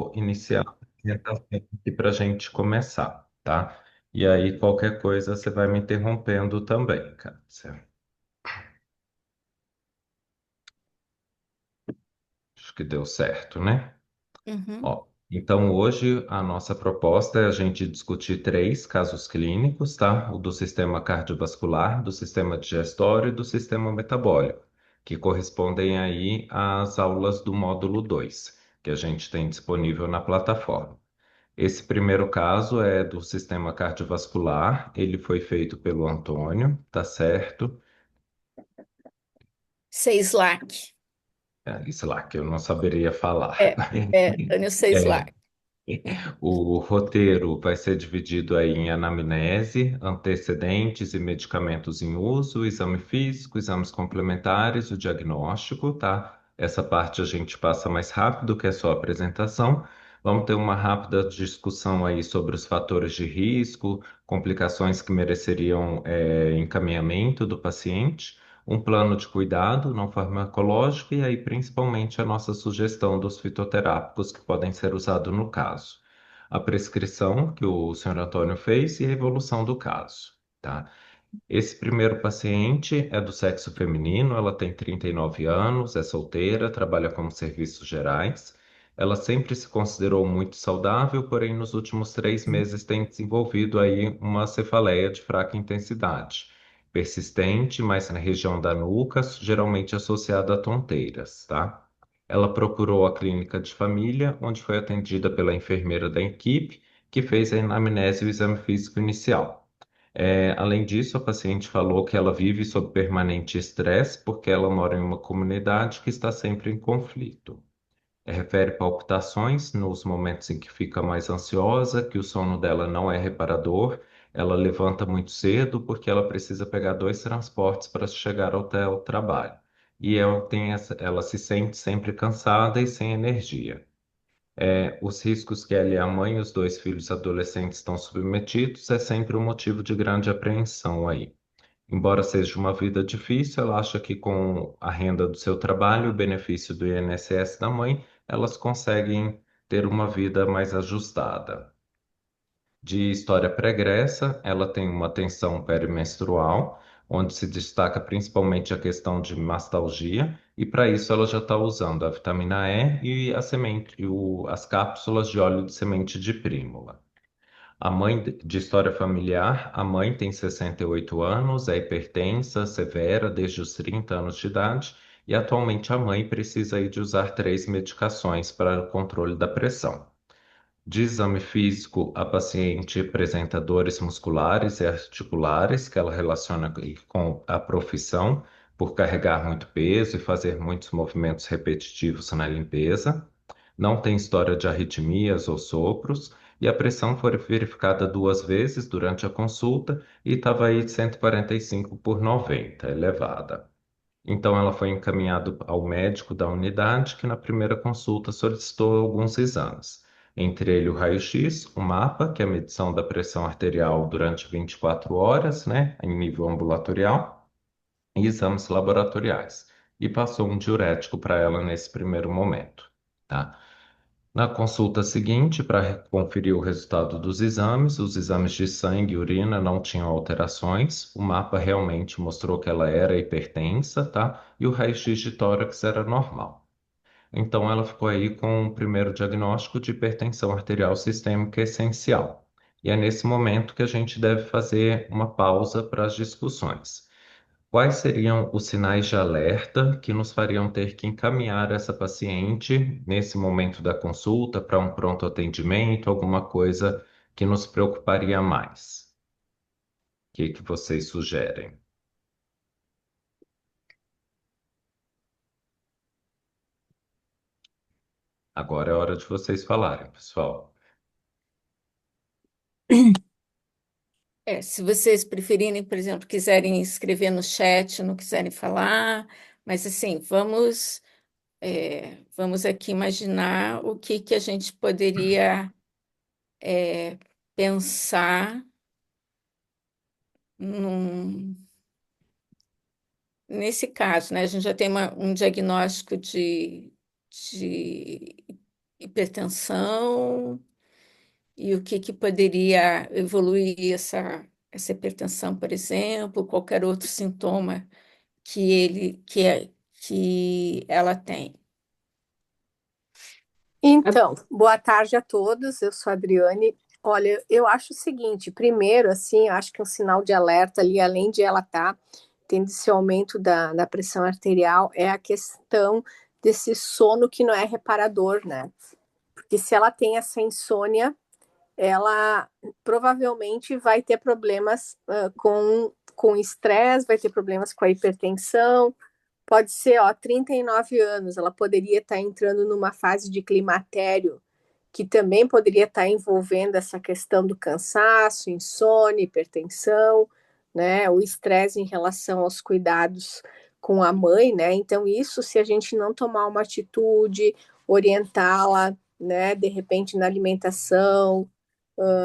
vou iniciar a apresentação aqui para a gente começar, tá? E aí, qualquer coisa, você vai me interrompendo também, cara. Acho que deu certo, né? Uhum. Ó, então hoje a nossa proposta é a gente discutir três casos clínicos, tá? O do sistema cardiovascular, do sistema digestório e do sistema metabólico, que correspondem aí às aulas do módulo 2 que a gente tem disponível na plataforma. Esse primeiro caso é do sistema cardiovascular, ele foi feito pelo Antônio, tá certo? Seislak. Isso lá que eu não saberia falar. Tânia É, Seislak. o roteiro vai ser dividido aí em anamnese, antecedentes e medicamentos em uso, exame físico, exames complementares, o diagnóstico, tá? Essa parte a gente passa mais rápido, que é só a apresentação. Vamos ter uma rápida discussão aí sobre os fatores de risco, complicações que mereceriam encaminhamento do paciente, um plano de cuidado não farmacológico e aí principalmente a nossa sugestão dos fitoterápicos que podem ser usados no caso. A prescrição que o senhor Antônio fez e a evolução do caso, tá? Esse primeiro paciente é do sexo feminino, ela tem 39 anos, é solteira, trabalha como serviços gerais. Ela sempre se considerou muito saudável, porém nos últimos 3 meses tem desenvolvido aí uma cefaleia de fraca intensidade, persistente, mais na região da nuca, geralmente associada a tonteiras, tá? Ela procurou a clínica de família, onde foi atendida pela enfermeira da equipe, que fez a anamnese e o exame físico inicial. Além disso, a paciente falou que ela vive sob permanente estresse porque ela mora em uma comunidade que está sempre em conflito. Refere palpitações nos momentos em que fica mais ansiosa, que o sono dela não é reparador, ela levanta muito cedo porque ela precisa pegar dois transportes para chegar até o trabalho. E ela se sente sempre cansada e sem energia. Os riscos que ela e a mãe e os dois filhos adolescentes estão submetidos é sempre um motivo de grande apreensão aí. Embora seja uma vida difícil, ela acha que com a renda do seu trabalho e o benefício do INSS da mãe, elas conseguem ter uma vida mais ajustada. De história pregressa, ela tem uma tensão perimenstrual, onde se destaca principalmente a questão de mastalgia, e para isso ela já está usando a vitamina E e a semente, as cápsulas de óleo de semente de prímula. A mãe de história familiar, a mãe tem 68 anos, é hipertensa, severa desde os 30 anos de idade, e atualmente a mãe precisa aí de usar três medicações para o controle da pressão. De exame físico, a paciente apresenta dores musculares e articulares que ela relaciona com a profissão por carregar muito peso e fazer muitos movimentos repetitivos na limpeza. Não tem história de arritmias ou sopros e a pressão foi verificada 2 vezes durante a consulta e estava aí de 145 por 90, elevada. Então ela foi encaminhada ao médico da unidade, que na primeira consulta solicitou alguns exames, entre ele o raio-x, o mapa, que é a medição da pressão arterial durante 24 horas, né, em nível ambulatorial, e exames laboratoriais. E passou um diurético para ela nesse primeiro momento, tá? Na consulta seguinte, para conferir o resultado dos exames, os exames de sangue e urina não tinham alterações, o mapa realmente mostrou que ela era hipertensa, tá? E o raio-x de tórax era normal. Então, ela ficou aí com o primeiro diagnóstico de hipertensão arterial sistêmica essencial. E é nesse momento que a gente deve fazer uma pausa para as discussões. Quais seriam os sinais de alerta que nos fariam ter que encaminhar essa paciente nesse momento da consulta para um pronto atendimento, alguma coisa que nos preocuparia mais? O que que vocês sugerem? Agora é hora de vocês falarem, pessoal. Se vocês preferirem, por exemplo, quiserem escrever no chat, não quiserem falar, mas assim, vamos aqui imaginar o que que a gente poderia é, pensar num- nesse caso, né? A gente já tem um diagnóstico de hipertensão e o que que poderia evoluir essa hipertensão, por exemplo, qualquer outro sintoma que ela tem. Então, boa tarde a todos. Eu sou a Adriane. Olha, eu acho o seguinte: primeiro, assim, acho que um sinal de alerta ali, além de ela estar tendo esse aumento da pressão arterial, é a questão desse sono que não é reparador, né? Porque se ela tem essa insônia, ela provavelmente vai ter problemas com estresse, vai ter problemas com a hipertensão. Pode ser, ó, 39 anos, ela poderia estar entrando numa fase de climatério, que também poderia estar envolvendo essa questão do cansaço, insônia, hipertensão, né? O estresse em relação aos cuidados com a mãe, né? Então, isso, se a gente não tomar uma atitude, orientá-la, né? De repente, na alimentação,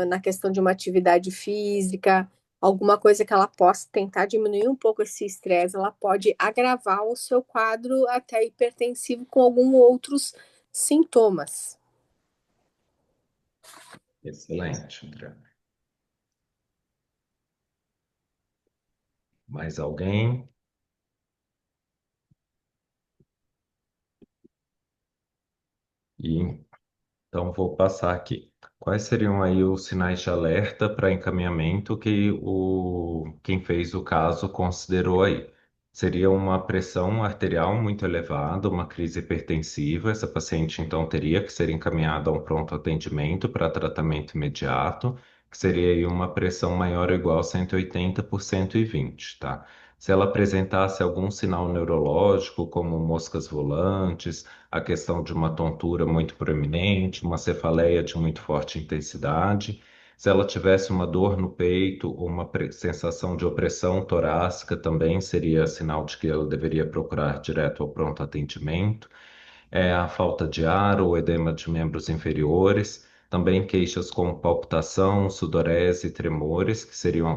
na questão de uma atividade física, alguma coisa que ela possa tentar diminuir um pouco esse estresse, ela pode agravar o seu quadro até hipertensivo com alguns outros sintomas. Excelente, André. Mais alguém? E então vou passar aqui. Quais seriam aí os sinais de alerta para encaminhamento que quem fez o caso considerou aí? Seria uma pressão arterial muito elevada, uma crise hipertensiva. Essa paciente então teria que ser encaminhada a um pronto atendimento para tratamento imediato, que seria aí uma pressão maior ou igual a 180 por 120, tá? Se ela apresentasse algum sinal neurológico, como moscas volantes, a questão de uma tontura muito proeminente, uma cefaleia de muito forte intensidade. Se ela tivesse uma dor no peito ou uma sensação de opressão torácica, também seria sinal de que ela deveria procurar direto ao pronto atendimento. A falta de ar ou edema de membros inferiores. Também queixas como palpitação, sudorese e tremores, que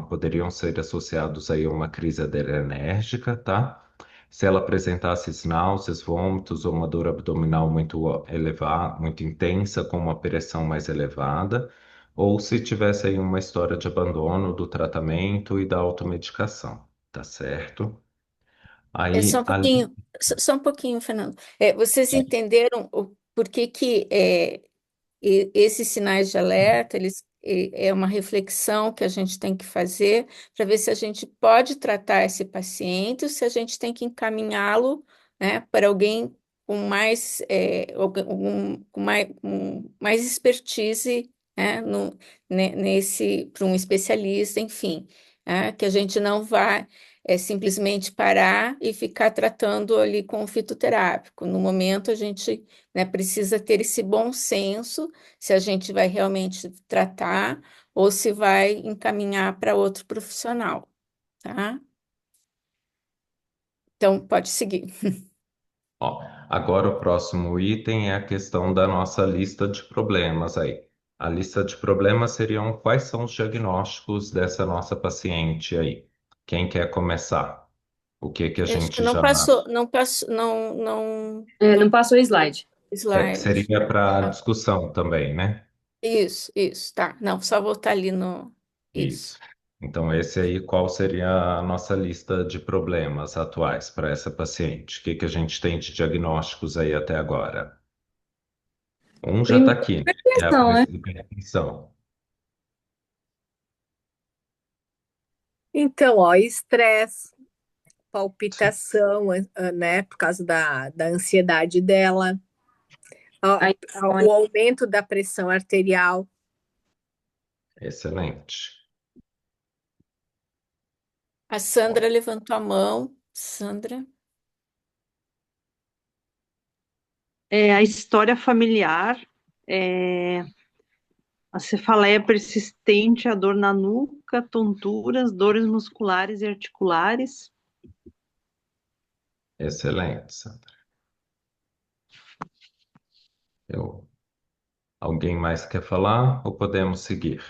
poderiam ser associados aí a uma crise adrenérgica, tá? Se ela apresentasse náuseas, vômitos ou uma dor abdominal muito elevada, muito intensa, com uma pressão mais elevada, ou se tivesse aí uma história de abandono do tratamento e da automedicação, tá certo? É só Aí, um pouquinho, só um pouquinho, Fernando. Vocês entenderam por que esses sinais de alerta, é uma reflexão que a gente tem que fazer para ver se a gente pode tratar esse paciente ou se a gente tem que encaminhá-lo, né, para alguém com mais expertise, né, para um especialista, enfim, né, que a gente não vai simplesmente parar e ficar tratando ali com o fitoterápico. No momento, a gente, né, precisa ter esse bom senso se a gente vai realmente tratar ou se vai encaminhar para outro profissional, tá? Então, pode seguir. ó, agora o próximo item é a questão da nossa lista de problemas aí. A lista de problemas seriam quais são os diagnósticos dessa nossa paciente aí? Quem quer começar? O que que a Eu acho que gente não já passou, não passou, não, Não passou o slide. que slide. seria para discussão também, né? Isso, tá. Não, só voltar ali no. Isso. Isso. Então, esse aí, qual seria a nossa lista de problemas atuais para essa paciente? O que que a gente tem de diagnósticos aí até agora? Um já está Primeiro, aqui, né? Que é a hipertensão, né? hipertensão. Então, ó, estresse, palpitação, né, por causa da ansiedade dela, ó, A o insônia. aumento da pressão arterial. Excelente. A Sandra levantou a mão. Sandra. A história familiar, é, a cefaleia persistente, a dor na nuca, tonturas, dores musculares e articulares. Excelente, Sandra. Eu... Alguém mais quer falar ou podemos seguir?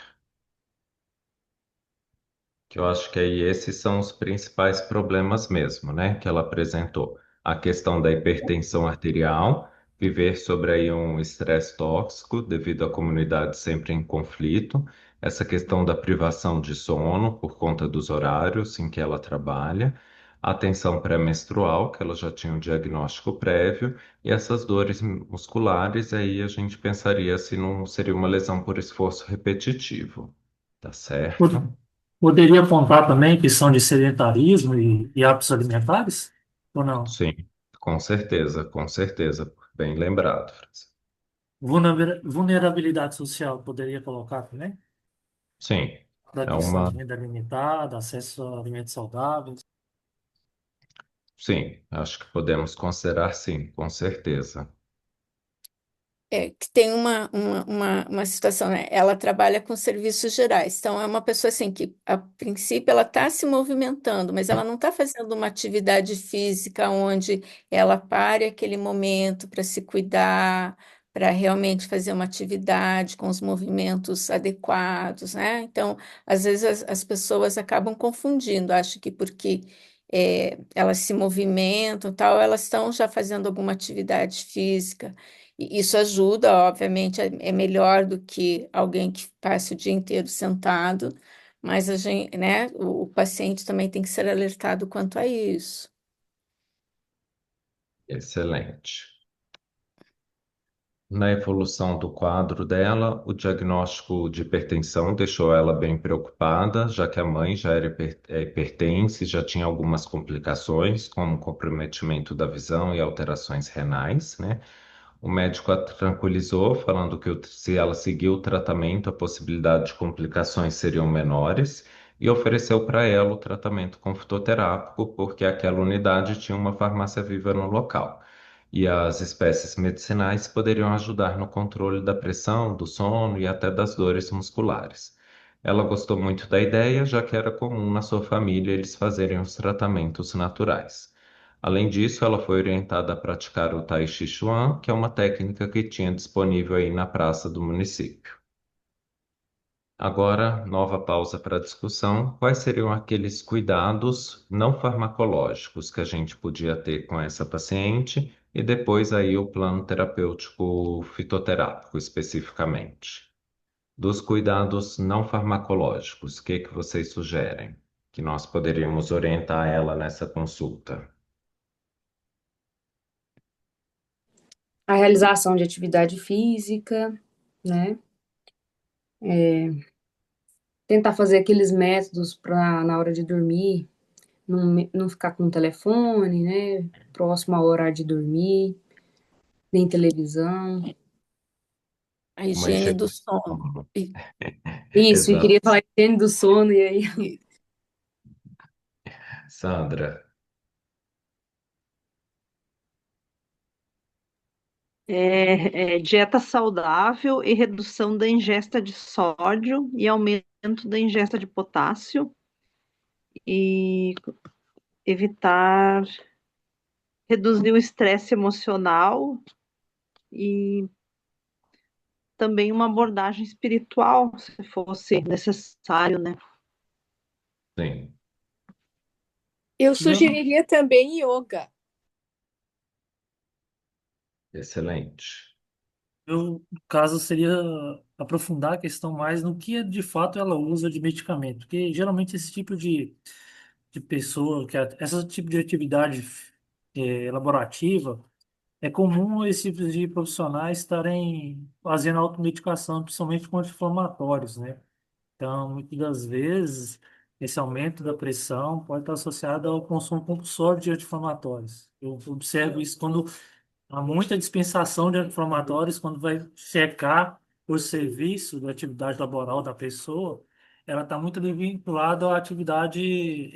Que eu acho que aí esses são os principais problemas mesmo, né, que ela apresentou. A questão da hipertensão arterial, viver sobre aí um estresse tóxico devido à comunidade sempre em conflito, essa questão da privação de sono por conta dos horários em que ela trabalha, a tensão pré-menstrual, que ela já tinha um diagnóstico prévio, e essas dores musculares, aí a gente pensaria se não seria uma lesão por esforço repetitivo, tá Pod- certo? Poderia apontar também questão de sedentarismo e hábitos alimentares? Ou não? Sim, com certeza, bem lembrado, Francis. Vulnerabilidade social poderia colocar também? Sim, Da é questão uma de renda limitada, acesso a alimentos saudáveis. Sim, acho que podemos considerar sim, com certeza. Que tem uma situação, né? Ela trabalha com serviços gerais, então é uma pessoa assim que, a princípio, ela está se movimentando, mas ela não está fazendo uma atividade física onde ela pare aquele momento para se cuidar, para realmente fazer uma atividade com os movimentos adequados, né? Então, às vezes as pessoas acabam confundindo, acho que porque elas se movimentam, tal, elas estão já fazendo alguma atividade física. E isso ajuda, obviamente, é melhor do que alguém que passe o dia inteiro sentado, mas a gente, né, o paciente também tem que ser alertado quanto a isso. Excelente. Na evolução do quadro dela, o diagnóstico de hipertensão deixou ela bem preocupada, já que a mãe já era hipertensa e já tinha algumas complicações, como comprometimento da visão e alterações renais, né? O médico a tranquilizou, falando que se ela seguir o tratamento, a possibilidade de complicações seriam menores, e ofereceu para ela o tratamento com fitoterápico, porque aquela unidade tinha uma farmácia viva no local. E as espécies medicinais poderiam ajudar no controle da pressão, do sono e até das dores musculares. Ela gostou muito da ideia, já que era comum na sua família eles fazerem os tratamentos naturais. Além disso, ela foi orientada a praticar o Tai Chi Chuan, que é uma técnica que tinha disponível aí na praça do município. Agora, nova pausa para discussão. Quais seriam aqueles cuidados não farmacológicos que a gente podia ter com essa paciente e depois aí o plano terapêutico fitoterápico especificamente? Dos cuidados não farmacológicos, o que que vocês sugerem que nós poderíamos orientar ela nessa consulta? A realização de atividade física, né? Tentar fazer aqueles métodos para na hora de dormir, não ficar com o telefone, né? Próximo ao horário de dormir, nem televisão. A Uma higiene higiene do do sono. sono. Isso, e Exato. queria falar higiene do sono, e aí Sandra, Dieta saudável e redução da ingesta de sódio e aumento da ingesta de potássio e evitar reduzir o estresse emocional e também uma abordagem espiritual, se fosse necessário, né? sim, Eu Eu, sugeriria também yoga. excelente. no caso, seria aprofundar a questão mais no que de fato ela usa de medicamento. Porque geralmente esse tipo de pessoa, esse tipo de atividade elaborativa, é comum esses tipos de profissionais estarem fazendo automedicação, principalmente com anti-inflamatórios, né? Então, muitas das vezes, esse aumento da pressão pode estar associado ao consumo compulsório de anti-inflamatórios. Eu observo isso quando há muita dispensação de anti-inflamatórios, quando vai checar o serviço da atividade laboral da pessoa, ela está muito vinculada à atividade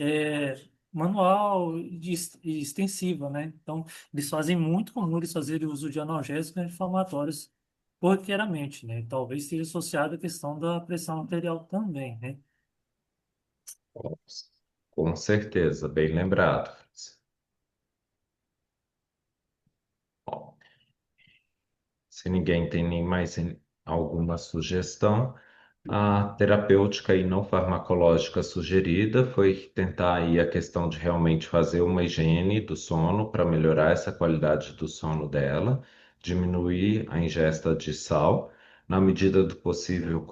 manual e extensiva, né? Então, eles fazem muito comum eles fazerem uso de analgésicos e anti-inflamatórios corriqueiramente, né? Talvez esteja associado à questão da pressão arterial também, né? Com certeza, bem lembrado. Bom, se ninguém tem nem mais alguma sugestão, a terapêutica e não farmacológica sugerida foi tentar aí a questão de realmente fazer uma higiene do sono para melhorar essa qualidade do sono dela, diminuir a ingesta de sal, na medida do possível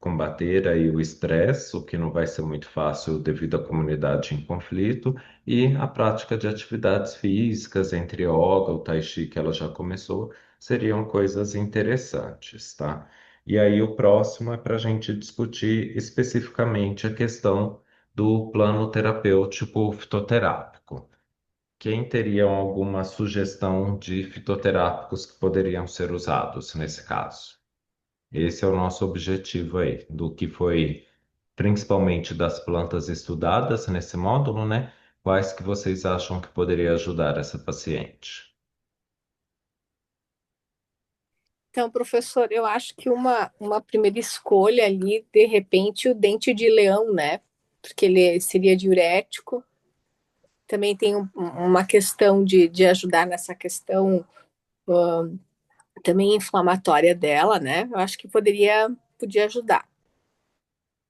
combater aí o estresse, o que não vai ser muito fácil devido à comunidade em conflito, e a prática de atividades físicas, entre yoga, o tai chi que ela já começou, seriam coisas interessantes, tá? E aí o próximo é para a gente discutir especificamente a questão do plano terapêutico fitoterápico. Quem teria alguma sugestão de fitoterápicos que poderiam ser usados nesse caso? Esse é o nosso objetivo aí, do que foi principalmente das plantas estudadas nesse módulo, né? Quais que vocês acham que poderia ajudar essa paciente? Então, professor, eu acho que uma primeira escolha ali, de repente, o dente de leão, né? Porque ele seria diurético. Também tem uma questão de ajudar nessa questão também inflamatória dela, né? Eu acho que podia ajudar.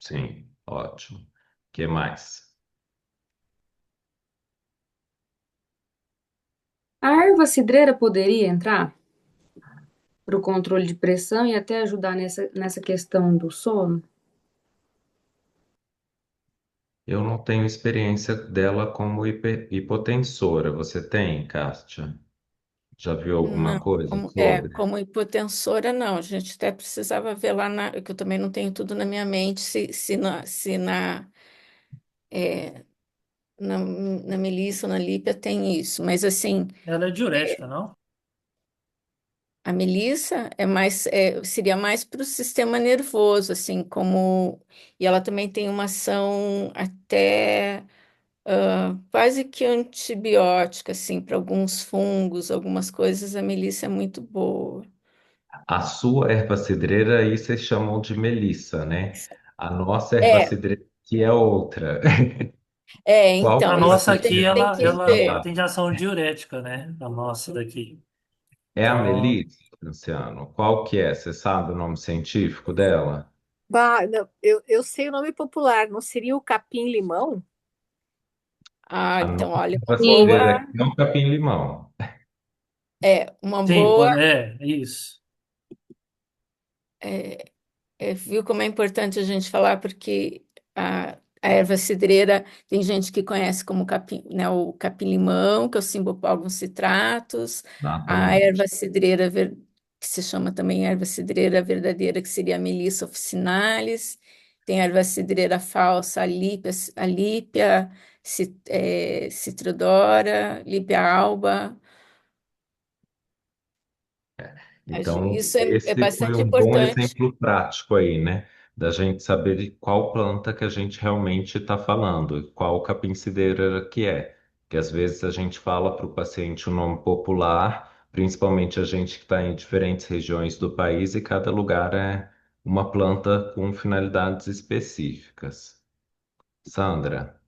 Sim, ótimo. Que mais? A erva cidreira poderia entrar para o controle de pressão e até ajudar nessa questão do sono? Eu não tenho experiência dela como hipotensora. Você tem, Kátia? Já viu alguma Não, coisa sobre? como hipotensora, não. A gente até precisava ver lá, que eu também não tenho tudo na minha mente, se na Melissa ou na Lípia tem isso. Mas, assim, Ela é diurética, não? a Melissa seria mais para o sistema nervoso, assim, e ela também tem uma ação até quase que antibiótica, assim, para alguns fungos, algumas coisas, a Melissa é muito boa. A sua erva cidreira aí vocês chamam de melissa, né? A nossa erva É, cidreira que é outra. Qual então, A que nossa isso vocês aqui, tem, tem ela, que ela ver. recomendam? tem ação diurética, né? A nossa daqui. É a Então, melissa, Luciano? Qual que é? Você sabe o nome científico dela? Bah, não, eu sei o nome popular, não seria o capim-limão? Ah, A então, nossa olha, erva cidreira aqui é um capim-limão. uma sim, boa, é isso. é, viu como é importante a gente falar, porque a erva cidreira tem gente que conhece como capim, né, o capim-limão, que é o símbolo para alguns citratos, a Exatamente. erva cidreira, que se chama também erva cidreira verdadeira, que seria a Melissa officinalis, tem a erva cidreira falsa, a Lípia citrodora, Lípia alba. Então, Isso é esse foi bastante um bom importante. exemplo prático aí, né? Da gente saber de qual planta que a gente realmente está falando, e qual capim-cidreira que é. Que às vezes a gente fala para o paciente o nome popular, principalmente a gente que está em diferentes regiões do país, e cada lugar é uma planta com finalidades específicas. Sandra,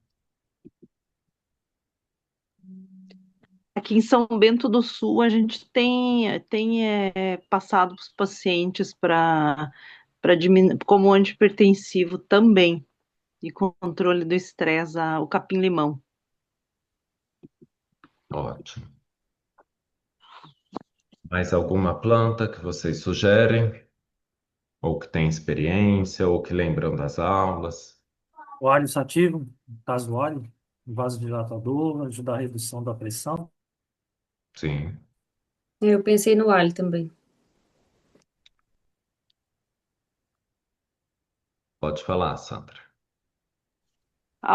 Aqui em São Bento do Sul, a gente tem passado para os pacientes para diminuir, como antipertensivo também, e controle do estresse, o capim-limão. ótimo. Mais alguma planta que vocês sugerem? Ou que tem experiência, ou que lembram das aulas? O alho sativo, no caso do alho, vasodilatador, ajuda a redução da pressão. Sim, Eu pensei no alho também. pode falar, Sandra.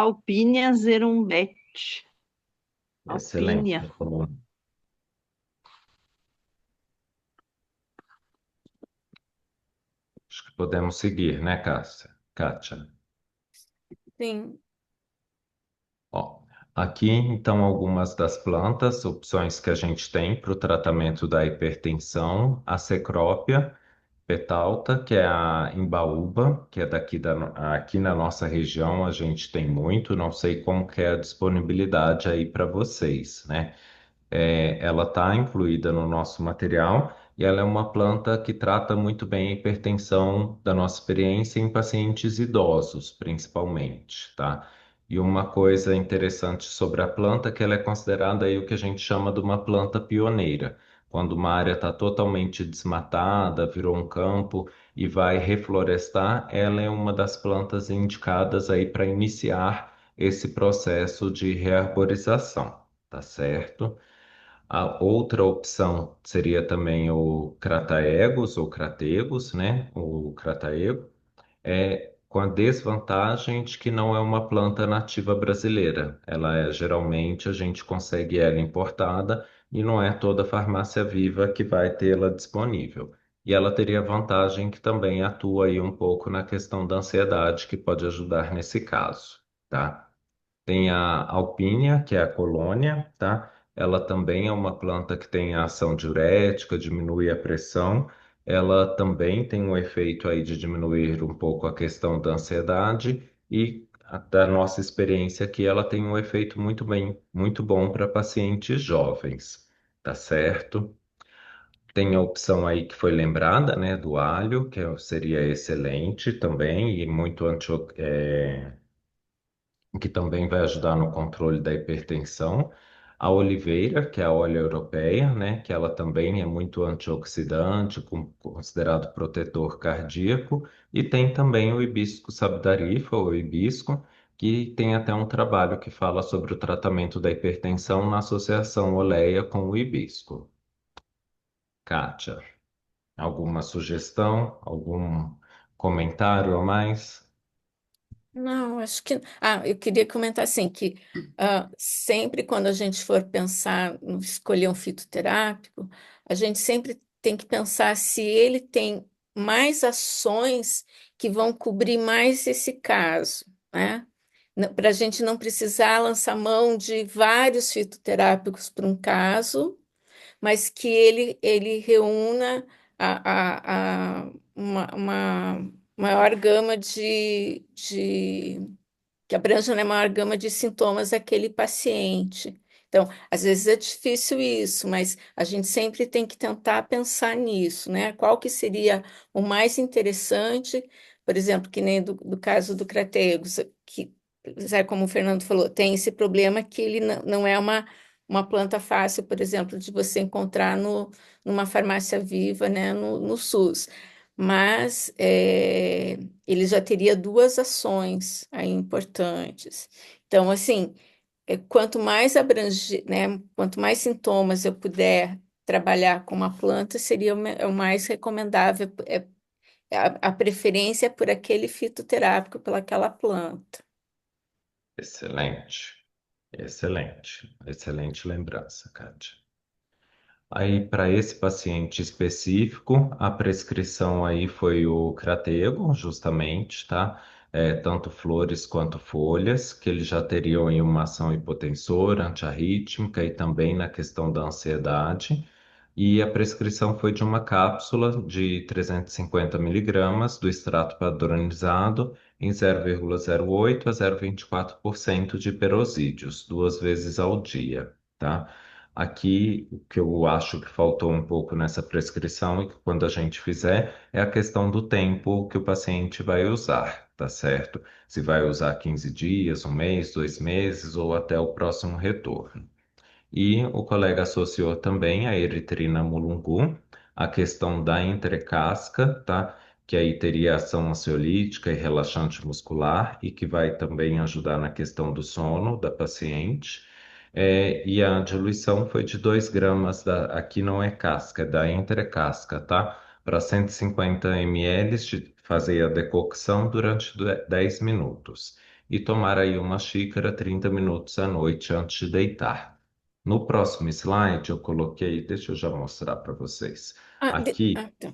Alpínia zerumbete. Excelente. Alpínia. Tá bom. Acho que podemos seguir, né, Cássia? Kátia? Sim, Ó, aqui, então, algumas das plantas, opções que a gente tem para o tratamento da hipertensão, a cecrópia petalta, que é a imbaúba, que é aqui na nossa região, a gente tem muito, não sei como que é a disponibilidade aí para vocês, né? Ela está incluída no nosso material e ela é uma planta que trata muito bem a hipertensão da nossa experiência em pacientes idosos, principalmente, tá? E uma coisa interessante sobre a planta é que ela é considerada aí o que a gente chama de uma planta pioneira. quando uma área está totalmente desmatada, virou um campo e vai reflorestar, ela é uma das plantas indicadas aí para iniciar esse processo de rearborização, tá certo? A outra opção seria também o Crataegus ou Crategus, né? O Crataego é com a desvantagem de que não é uma planta nativa brasileira. Ela é geralmente a gente consegue ela importada e não é toda farmácia viva que vai tê-la disponível. E ela teria a vantagem que também atua aí um pouco na questão da ansiedade, que pode ajudar nesse caso, tá? Tem a alpínia, que é a colônia, tá? Ela também é uma planta que tem a ação diurética, diminui a pressão. Ela também tem um efeito aí de diminuir um pouco a questão da ansiedade e da nossa experiência aqui, ela tem um efeito muito bom para pacientes jovens, tá certo? Tem a opção aí que foi lembrada, né, do alho, seria excelente também e muito que também vai ajudar no controle da hipertensão. A oliveira, que é a óleo europeia, né, que ela também é muito antioxidante, considerado protetor cardíaco. E tem também o hibisco sabdarifa, ou hibisco, que tem até um trabalho que fala sobre o tratamento da hipertensão na associação oleia com o hibisco. Kátia, alguma sugestão, algum comentário a mais? Não, acho que. Ah, eu queria comentar assim que sempre quando a gente for pensar em escolher um fitoterápico, a gente sempre tem que pensar se ele tem mais ações que vão cobrir mais esse caso, né? Para a gente não precisar lançar mão de vários fitoterápicos para um caso, mas que ele reúna uma maior gama que abranja, né, maior gama de sintomas daquele paciente. Então, às vezes é difícil isso, mas a gente sempre tem que tentar pensar nisso, né? Qual que seria o mais interessante, por exemplo, que nem do caso do Crateus, que, sabe, como o Fernando falou, tem esse problema que ele não é uma planta fácil, por exemplo, de você encontrar numa farmácia viva, né, no SUS. Mas ele já teria duas ações aí importantes. Então, assim, quanto mais né, quanto mais sintomas eu puder trabalhar com uma planta, seria o mais recomendável. A preferência é por aquele fitoterápico, pelaquela planta. Excelente, excelente, excelente lembrança, Kátia. Aí, para esse paciente específico, a prescrição aí foi o Cratego, justamente, tá? Tanto flores quanto folhas, que eles já teriam aí uma ação hipotensora, antiarrítmica e também na questão da ansiedade. E a prescrição foi de uma cápsula de 350 miligramas do extrato padronizado em 0,08 a 0,24% de perosídeos, duas vezes ao dia, tá? Aqui, o que eu acho que faltou um pouco nessa prescrição e que quando a gente fizer é a questão do tempo que o paciente vai usar, tá certo? Se vai usar 15 dias, um mês, 2 meses ou até o próximo retorno. E o colega associou também a eritrina mulungu, a questão da entrecasca, tá? Que aí teria ação ansiolítica e relaxante muscular e que vai também ajudar na questão do sono da paciente. E a diluição foi de 2 gramas, aqui não é casca, é da entrecasca, tá? Para 150 ml, fazer a decocção durante 10 minutos. E tomar aí uma xícara 30 minutos à noite antes de deitar. No próximo slide, eu coloquei, deixa eu já mostrar para vocês. Aqui, Tá.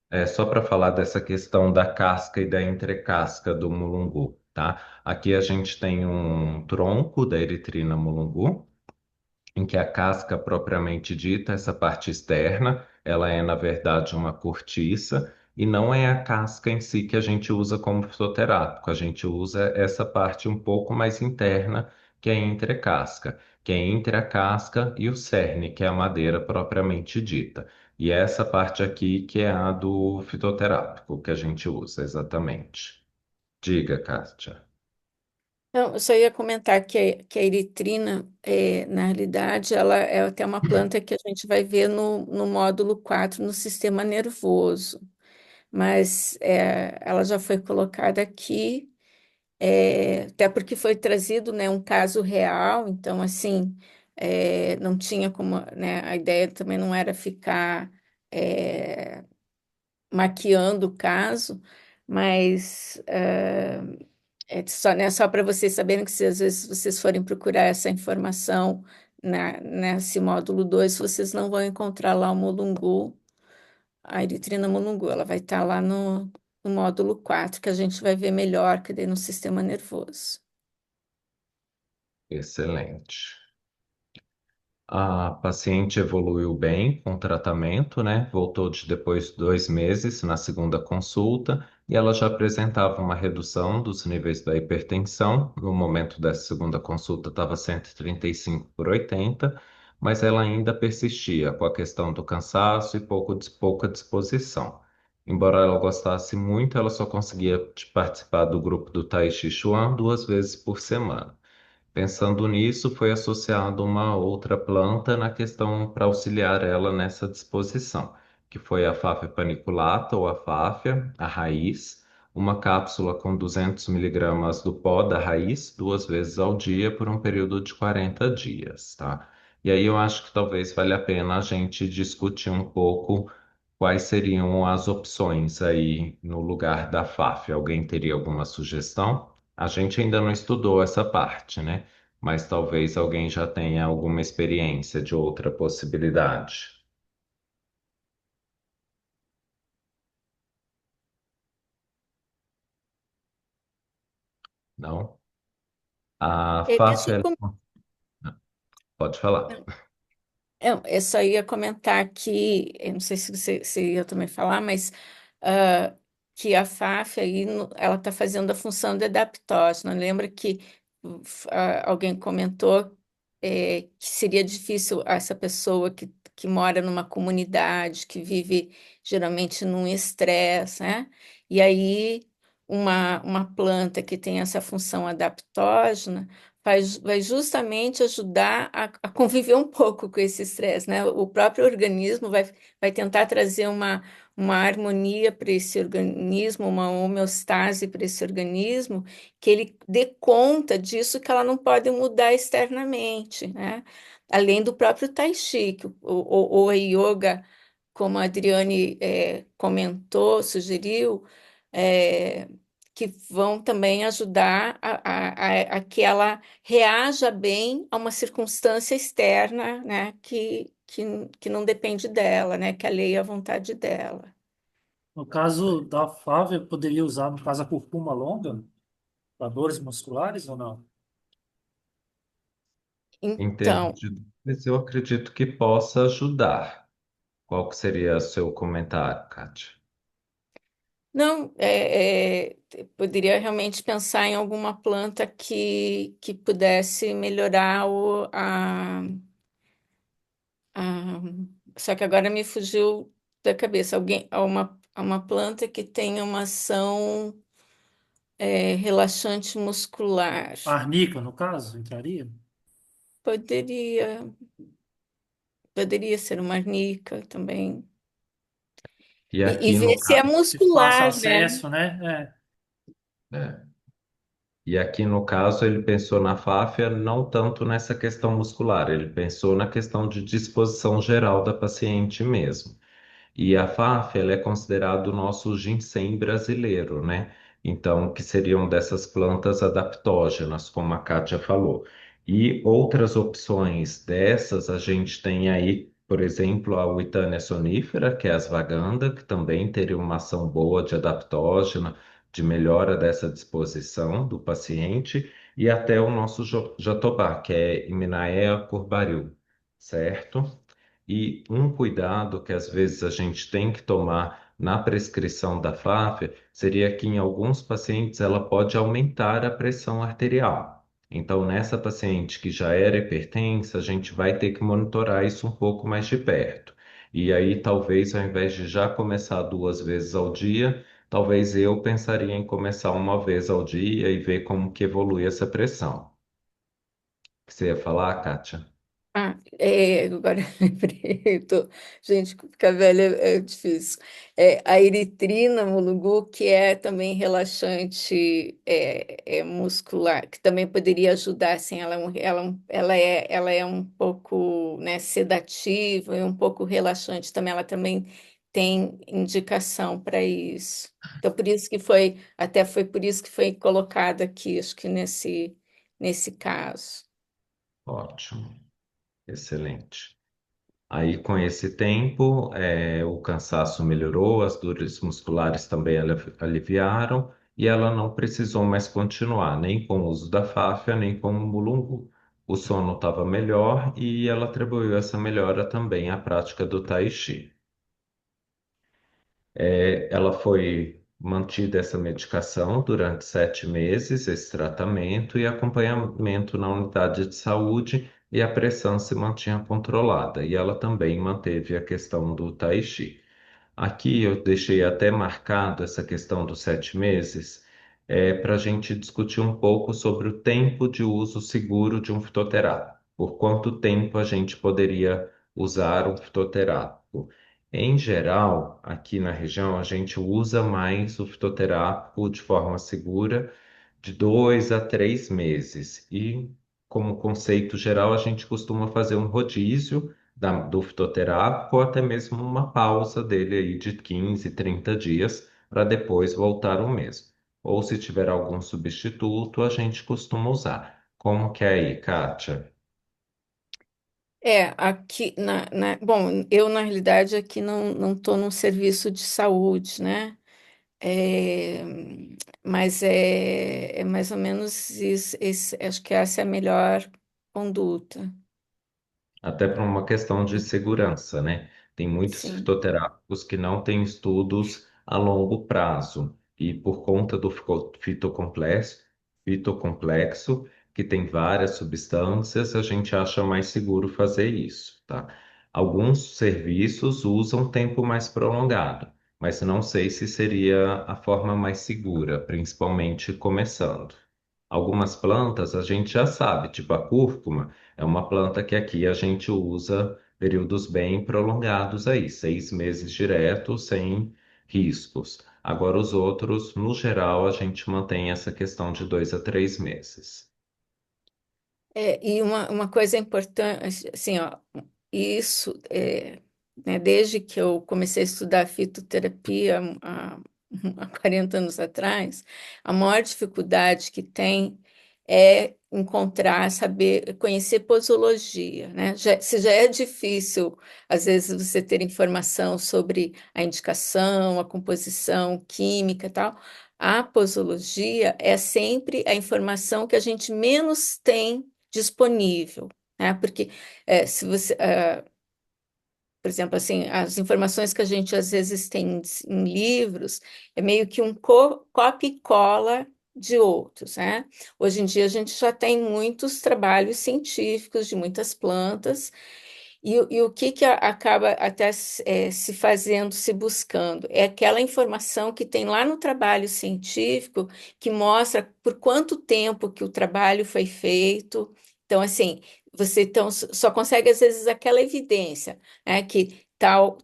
é só para falar dessa questão da casca e da entrecasca do mulungu, tá? Aqui a gente tem um tronco da Erythrina mulungu, em que a casca propriamente dita, essa parte externa, ela é na verdade uma cortiça e não é a casca em si que a gente usa como fitoterápico, a gente usa essa parte um pouco mais interna, que é entre a casca, que é entre a casca e o cerne, que é a madeira propriamente dita. E é essa parte aqui que é a do fitoterápico que a gente usa exatamente. Diga, Kátia. Não, eu só ia comentar que a eritrina, na realidade, ela é até uma planta que a gente vai ver no módulo 4 no sistema nervoso, mas ela já foi colocada aqui, até porque foi trazido, né, um caso real, então, assim, não tinha como, né, a ideia também não era ficar maquiando o caso, mas só para vocês saberem que se às vezes vocês forem procurar essa informação nesse módulo 2 vocês não vão encontrar lá o mulungu, a eritrina mulungu, ela vai estar lá no módulo 4 que a gente vai ver melhor, que daí no sistema nervoso. Excelente. A paciente evoluiu bem com o tratamento, né? Voltou depois de 2 meses na segunda consulta e ela já apresentava uma redução dos níveis da hipertensão. No momento dessa segunda consulta estava 135/80, mas ela ainda persistia com a questão do cansaço e pouca disposição. Embora ela gostasse muito, ela só conseguia participar do grupo do Tai Chi Chuan 2 vezes por semana. Pensando nisso, foi associada uma outra planta na questão para auxiliar ela nessa disposição, que foi a Fáfia paniculata ou a Fáfia, a raiz, uma cápsula com 200 miligramas do pó da raiz 2 vezes ao dia por um período de 40 dias, tá? E aí eu acho que talvez valha a pena a gente discutir um pouco quais seriam as opções aí no lugar da Fáfia. Alguém teria alguma sugestão? A gente ainda não estudou essa parte, né? Mas talvez alguém já tenha alguma experiência de outra possibilidade. Não? A Deixa eu Fáfia, pode falar. Eu só ia comentar que, eu não sei se você ia também falar, mas que a FAF aí, ela está fazendo a função de adaptógeno. Lembra que alguém comentou que seria difícil essa pessoa que mora numa comunidade, que vive geralmente num estresse, né? E aí uma planta que tem essa função adaptógena vai justamente ajudar a conviver um pouco com esse estresse, né? O próprio organismo vai tentar trazer uma harmonia para esse organismo, uma homeostase para esse organismo, que ele dê conta disso que ela não pode mudar externamente, né? Além do próprio Tai Chi, ou a yoga, como a Adriane comentou, sugeriu, é, que vão também ajudar a que ela reaja bem a uma circunstância externa, né, que não depende dela, né, que alheia à vontade dela. No caso da Fávia, poderia usar, no caso, a curcuma longa para dores musculares ou não? Em termos Então, de dores, eu acredito que possa ajudar. Qual que seria o seu comentário, Kátia? não, poderia realmente pensar em alguma planta que pudesse melhorar a- só que agora me fugiu da cabeça. Uma planta que tenha uma ação relaxante muscular. A arnica, no caso, entraria? Poderia, poderia ser uma arnica também. E E aqui ver no se é caso, De fácil muscular, né? acesso, né? e aqui no caso ele pensou na Fáfia não tanto nessa questão muscular, ele pensou na questão de disposição geral da paciente mesmo. E a FAF, ela é considerado o nosso ginseng brasileiro, né? Então, que seriam dessas plantas adaptógenas, como a Kátia falou. E outras opções dessas, a gente tem aí, por exemplo, a Witania sonifera, que é a ashwagandha, que também teria uma ação boa de adaptógena, de melhora dessa disposição do paciente, e até o nosso jatobá, que é Hymenaea courbaril, certo? E um cuidado que às vezes a gente tem que tomar na prescrição da FAF seria que em alguns pacientes ela pode aumentar a pressão arterial. Então, nessa paciente que já era hipertensa, a gente vai ter que monitorar isso um pouco mais de perto. E aí, talvez, ao invés de já começar 2 vezes ao dia, talvez eu pensaria em começar uma vez ao dia e ver como que evolui essa pressão. O que você ia falar, Kátia? Agora eu lembrei, gente, ficar velha é difícil. A eritrina Mulugu, que é também relaxante muscular, que também poderia ajudar, assim, ela é um pouco, né, sedativa e um pouco relaxante também, ela também tem indicação para isso. Então, por isso que até foi por isso que foi colocado aqui, acho que nesse caso. Ótimo, excelente. Aí, com esse tempo, o cansaço melhorou, as dores musculares também aliviaram, e ela não precisou mais continuar, nem com o uso da fáfia, nem com o mulungu. O sono estava melhor e ela atribuiu essa melhora também à prática do Tai Chi. Ela foi mantida essa medicação durante 7 meses, esse tratamento e acompanhamento na unidade de saúde, e a pressão se mantinha controlada. E ela também manteve a questão do Tai Chi. Aqui eu deixei até marcado essa questão dos 7 meses, para a gente discutir um pouco sobre o tempo de uso seguro de um fitoterápico. Por quanto tempo a gente poderia usar um fitoterápico? Em geral, aqui na região, a gente usa mais o fitoterápico de forma segura de 2 a 3 meses. E, como conceito geral, a gente costuma fazer um rodízio do fitoterápico ou até mesmo uma pausa dele aí de 15, 30 dias para depois voltar o mesmo. Ou se tiver algum substituto, a gente costuma usar. Como que é aí, Kátia? Aqui, bom, eu na realidade aqui não estou num serviço de saúde, né? É, mas é mais ou menos isso, acho que essa é a melhor conduta, Até por uma questão de segurança, né? Tem muitos sim. fitoterápicos que não têm estudos a longo prazo, e por conta do fitocomplexo, que tem várias substâncias, a gente acha mais seguro fazer isso, tá? Alguns serviços usam tempo mais prolongado, mas não sei se seria a forma mais segura, principalmente começando. Algumas plantas a gente já sabe, tipo a cúrcuma. É uma planta que aqui a gente usa períodos bem prolongados aí, 6 meses direto, sem riscos. Agora, os outros, no geral, a gente mantém essa questão de 2 a 3 meses. E uma coisa importante, assim, ó, isso, né, desde que eu comecei a estudar fitoterapia há 40 anos atrás, a maior dificuldade que tem é encontrar, saber, conhecer posologia, né? Se já é difícil, às vezes, você ter informação sobre a indicação, a composição química e tal, a posologia é sempre a informação que a gente menos tem disponível, né? Porque se você, por exemplo, assim, as informações que a gente às vezes tem em livros é meio que um copia e cola de outros, né? Hoje em dia a gente já tem muitos trabalhos científicos de muitas plantas e o que acaba até se fazendo, se buscando? É aquela informação que tem lá no trabalho científico que mostra por quanto tempo que o trabalho foi feito. Então, assim, você então, só consegue, às vezes, aquela evidência, né, que tal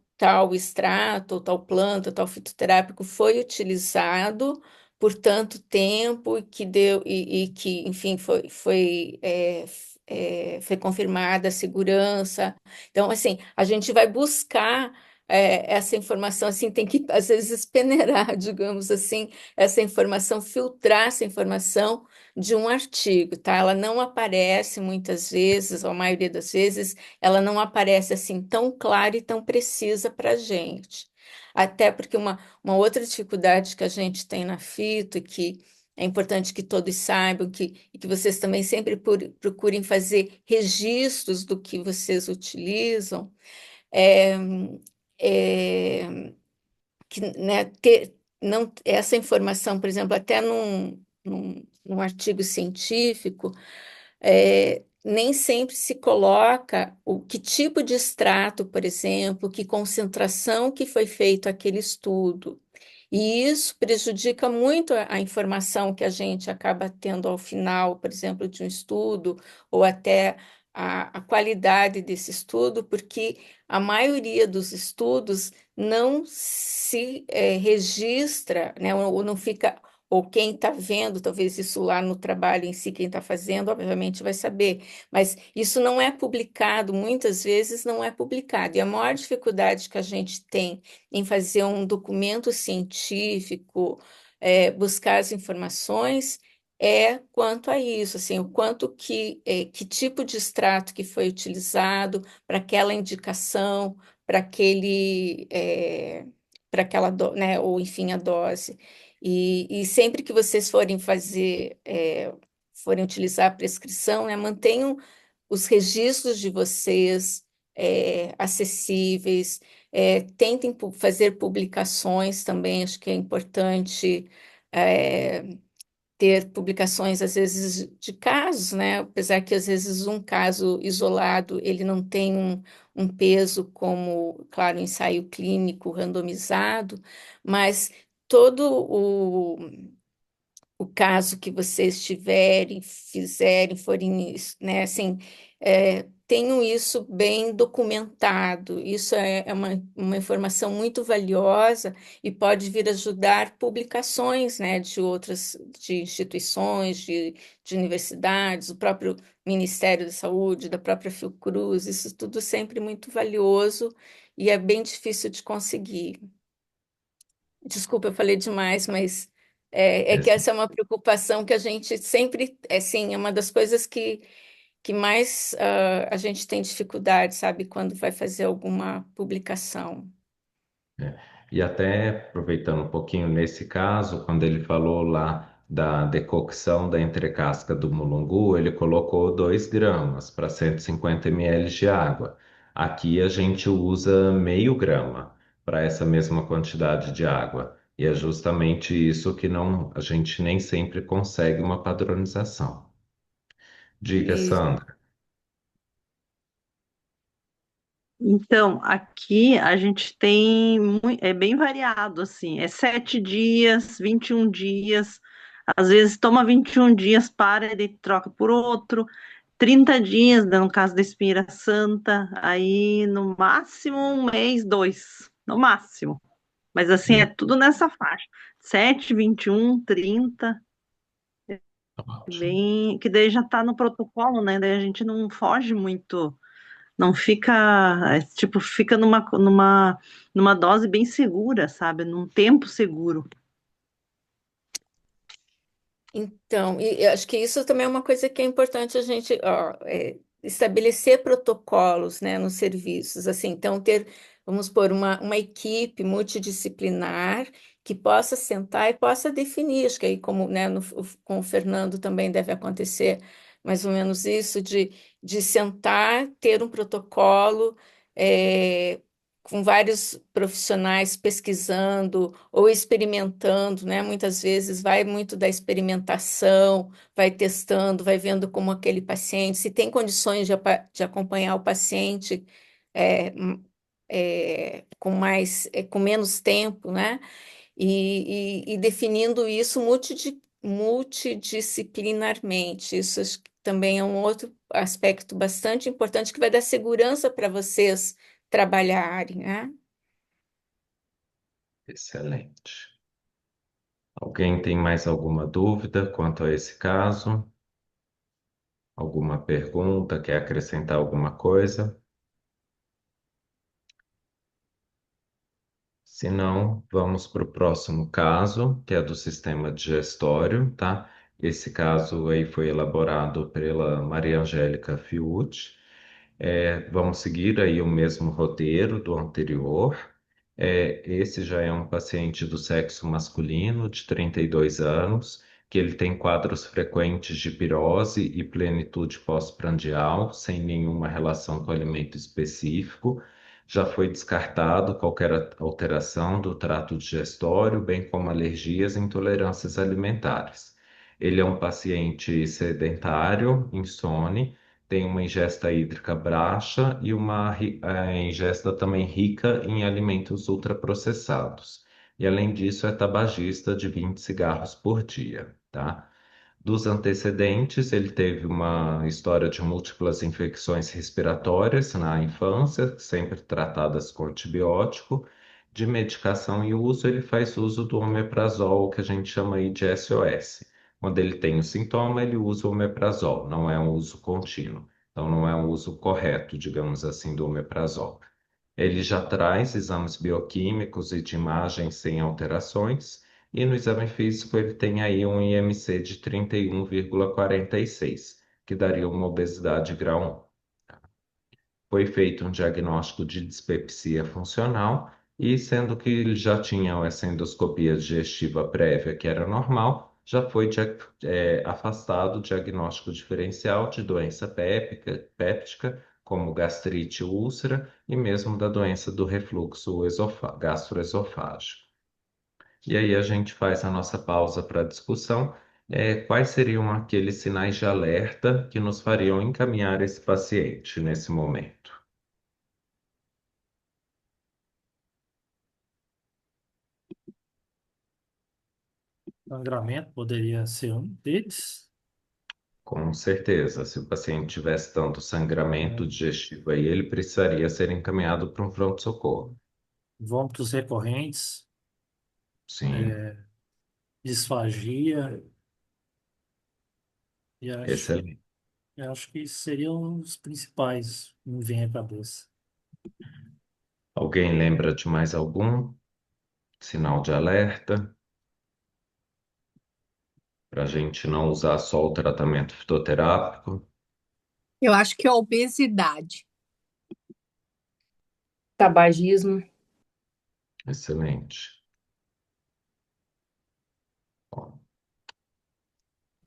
extrato, ou tal planta, tal fitoterápico foi utilizado por tanto tempo e que deu e que, enfim, foi confirmada a segurança. Então, assim, a gente vai buscar essa informação, assim, tem que, às vezes, peneirar, digamos assim, essa informação, filtrar essa informação de um artigo, tá? Ela não aparece muitas vezes, ou a maioria das vezes, ela não aparece assim tão clara e tão precisa para a gente. Até porque uma outra dificuldade que a gente tem na fito, e que é importante que todos saibam, e que vocês também sempre procurem fazer registros do que vocês utilizam, é, é, que, né, não, essa informação, por exemplo, até num artigo científico, nem sempre se coloca o que tipo de extrato, por exemplo, que concentração que foi feito aquele estudo. E isso prejudica muito a informação que a gente acaba tendo ao final, por exemplo, de um estudo, ou até a qualidade desse estudo, porque a maioria dos estudos não se registra, né, ou não fica. Ou quem está vendo, talvez isso lá no trabalho em si, quem está fazendo, obviamente vai saber, mas isso não é publicado, muitas vezes não é publicado. E a maior dificuldade que a gente tem em fazer um documento científico, buscar as informações, quanto a isso, assim, o quanto que tipo de extrato que foi utilizado para aquela indicação, para para aquela, né, ou enfim, a dose. E sempre que vocês forem forem utilizar a prescrição, né, mantenham os registros de vocês acessíveis, tentem fazer publicações também, acho que é importante é, ter publicações, às vezes, de casos, né? Apesar que, às vezes, um caso isolado, ele não tem um peso como, claro, um ensaio clínico randomizado, mas todo o caso que vocês tiverem, fizerem, forem, né, assim, tenham isso bem documentado. Isso é uma informação muito valiosa e pode vir ajudar publicações, né, de outras, de instituições, de universidades, o próprio Ministério da Saúde, da própria Fiocruz, isso tudo sempre muito valioso e é bem difícil de conseguir. Desculpa, eu falei demais, mas é que essa é uma preocupação que a gente sempre, assim, é uma das coisas que mais a gente tem dificuldade, sabe, quando vai fazer alguma publicação. É. E até aproveitando um pouquinho nesse caso, quando ele falou lá da decocção da entrecasca do mulungu, ele colocou 2 gramas para 150 ml de água. Aqui a gente usa meio grama para essa mesma quantidade de água. E é justamente isso que não, a gente nem sempre consegue uma padronização. Diga, Isso. Sandra. Então, aqui a gente tem, é bem variado, assim, é 7 dias, 21 dias, às vezes toma 21 dias, para e daí troca por outro, 30 dias, né, no caso da Espinheira Santa, aí no máximo um mês, dois, no máximo. Mas assim, é tudo nessa faixa, 7, 21, 30, Ótimo. bem, que daí já tá no protocolo, né, daí a gente não foge muito. Não fica, tipo, fica numa dose bem segura, sabe? Num tempo seguro. Então, e eu acho que isso também é uma coisa que é importante a gente, ó, estabelecer protocolos, né, nos serviços, assim, então ter, vamos supor, uma equipe multidisciplinar que possa sentar e possa definir, acho que aí como, né, com o Fernando também deve acontecer mais ou menos isso, de sentar, ter um protocolo, é, com vários profissionais pesquisando ou experimentando, né? Muitas vezes vai muito da experimentação, vai testando, vai vendo como aquele paciente, se tem condições de acompanhar o paciente com menos tempo, né? E definindo isso multidisciplinarmente. Isso acho que também é um outro aspecto bastante importante que vai dar segurança para vocês trabalharem, né? Excelente. Alguém tem mais alguma dúvida quanto a esse caso? Alguma pergunta? Quer acrescentar alguma coisa? Se não, vamos para o próximo caso, que é do sistema digestório, tá? Esse caso aí foi elaborado pela Maria Angélica Fiucci. Vamos seguir aí o mesmo roteiro do anterior. Esse já é um paciente do sexo masculino, de 32 anos, que ele tem quadros frequentes de pirose e plenitude pós-prandial, sem nenhuma relação com alimento específico. Já foi descartado qualquer alteração do trato digestório, bem como alergias e intolerâncias alimentares. Ele é um paciente sedentário, insone, tem uma ingesta hídrica baixa e uma ingesta também rica em alimentos ultraprocessados. e além disso é tabagista de 20 cigarros por dia, tá? Dos antecedentes, ele teve uma história de múltiplas infecções respiratórias na infância, sempre tratadas com antibiótico. De medicação e uso, ele faz uso do omeprazol, que a gente chama aí de SOS. Quando ele tem o sintoma, ele usa o omeprazol, não é um uso contínuo. Então, não é um uso correto, digamos assim, do omeprazol. Ele já traz exames bioquímicos e de imagem sem alterações, e no exame físico ele tem aí um IMC de 31,46, que daria uma obesidade grau 1. Foi feito um diagnóstico de dispepsia funcional, e sendo que ele já tinha essa endoscopia digestiva prévia, que era normal, já foi afastado o diagnóstico diferencial de doença péptica, como gastrite úlcera, e mesmo da doença do refluxo gastroesofágico. E aí a gente faz a nossa pausa para discussão. Quais seriam aqueles sinais de alerta que nos fariam encaminhar esse paciente nesse momento? Sangramento poderia ser um deles, Com certeza, se o paciente tivesse tanto sangramento né? digestivo aí, ele precisaria ser encaminhado para um pronto-socorro. Vômitos recorrentes, Sim, é, disfagia, e excelente. acho que seriam os principais que me vêm à cabeça. Alguém lembra de mais algum sinal de alerta para a gente não usar só o tratamento fitoterápico? Eu acho que é a obesidade. Tabagismo. Excelente. Bom,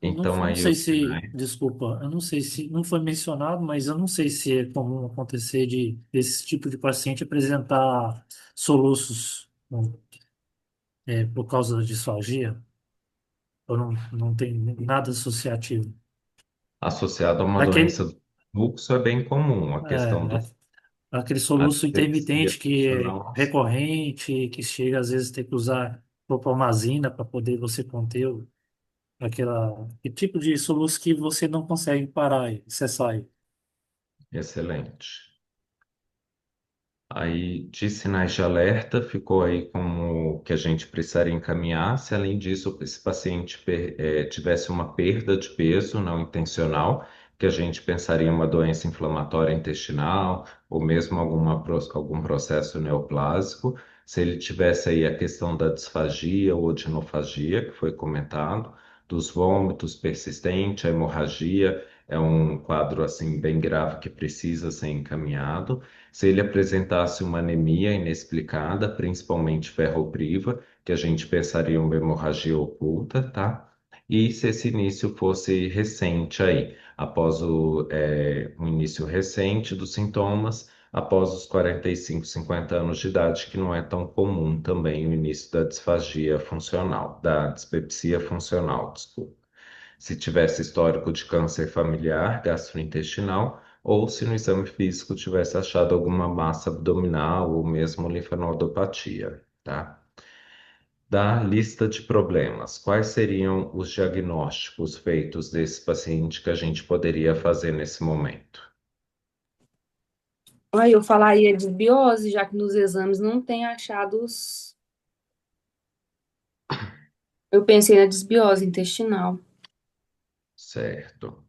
Não, então não aí sei os se, sinais. desculpa, eu não sei se, não foi mencionado, mas eu não sei se é comum acontecer desse tipo de paciente apresentar soluços, por causa da disfagia, ou não tem nada associativo. Associado a uma doença Daquele, do fluxo é bem comum, a questão do aquele a soluço dispepsia intermitente que é funcional. recorrente, que chega às vezes a ter que usar propamazina para poder você conter que tipo de soluço que você não consegue parar e cessar. Excelente. Aí, de sinais de alerta, ficou aí como que a gente precisaria encaminhar. Se além disso, esse paciente tivesse uma perda de peso não intencional, que a gente pensaria em uma doença inflamatória intestinal, ou mesmo algum processo neoplásico. Se ele tivesse aí a questão da disfagia ou odinofagia, que foi comentado, dos vômitos persistentes, a hemorragia, é um quadro assim bem grave que precisa ser encaminhado. Se ele apresentasse uma anemia inexplicada, principalmente ferropriva, que a gente pensaria em uma hemorragia oculta, tá? E se esse início fosse recente aí, após um início recente dos sintomas, após os 45, 50 anos de idade, que não é tão comum também o início da disfagia funcional, da dispepsia funcional, desculpa. Se tivesse histórico de câncer familiar, gastrointestinal, ou se no exame físico tivesse achado alguma massa abdominal ou mesmo linfonodopatia, tá? Da lista de problemas, quais seriam os diagnósticos feitos desse paciente que a gente poderia fazer nesse momento? Aí eu falaria desbiose, já que nos exames não tem achados. Eu pensei na desbiose intestinal. Certo.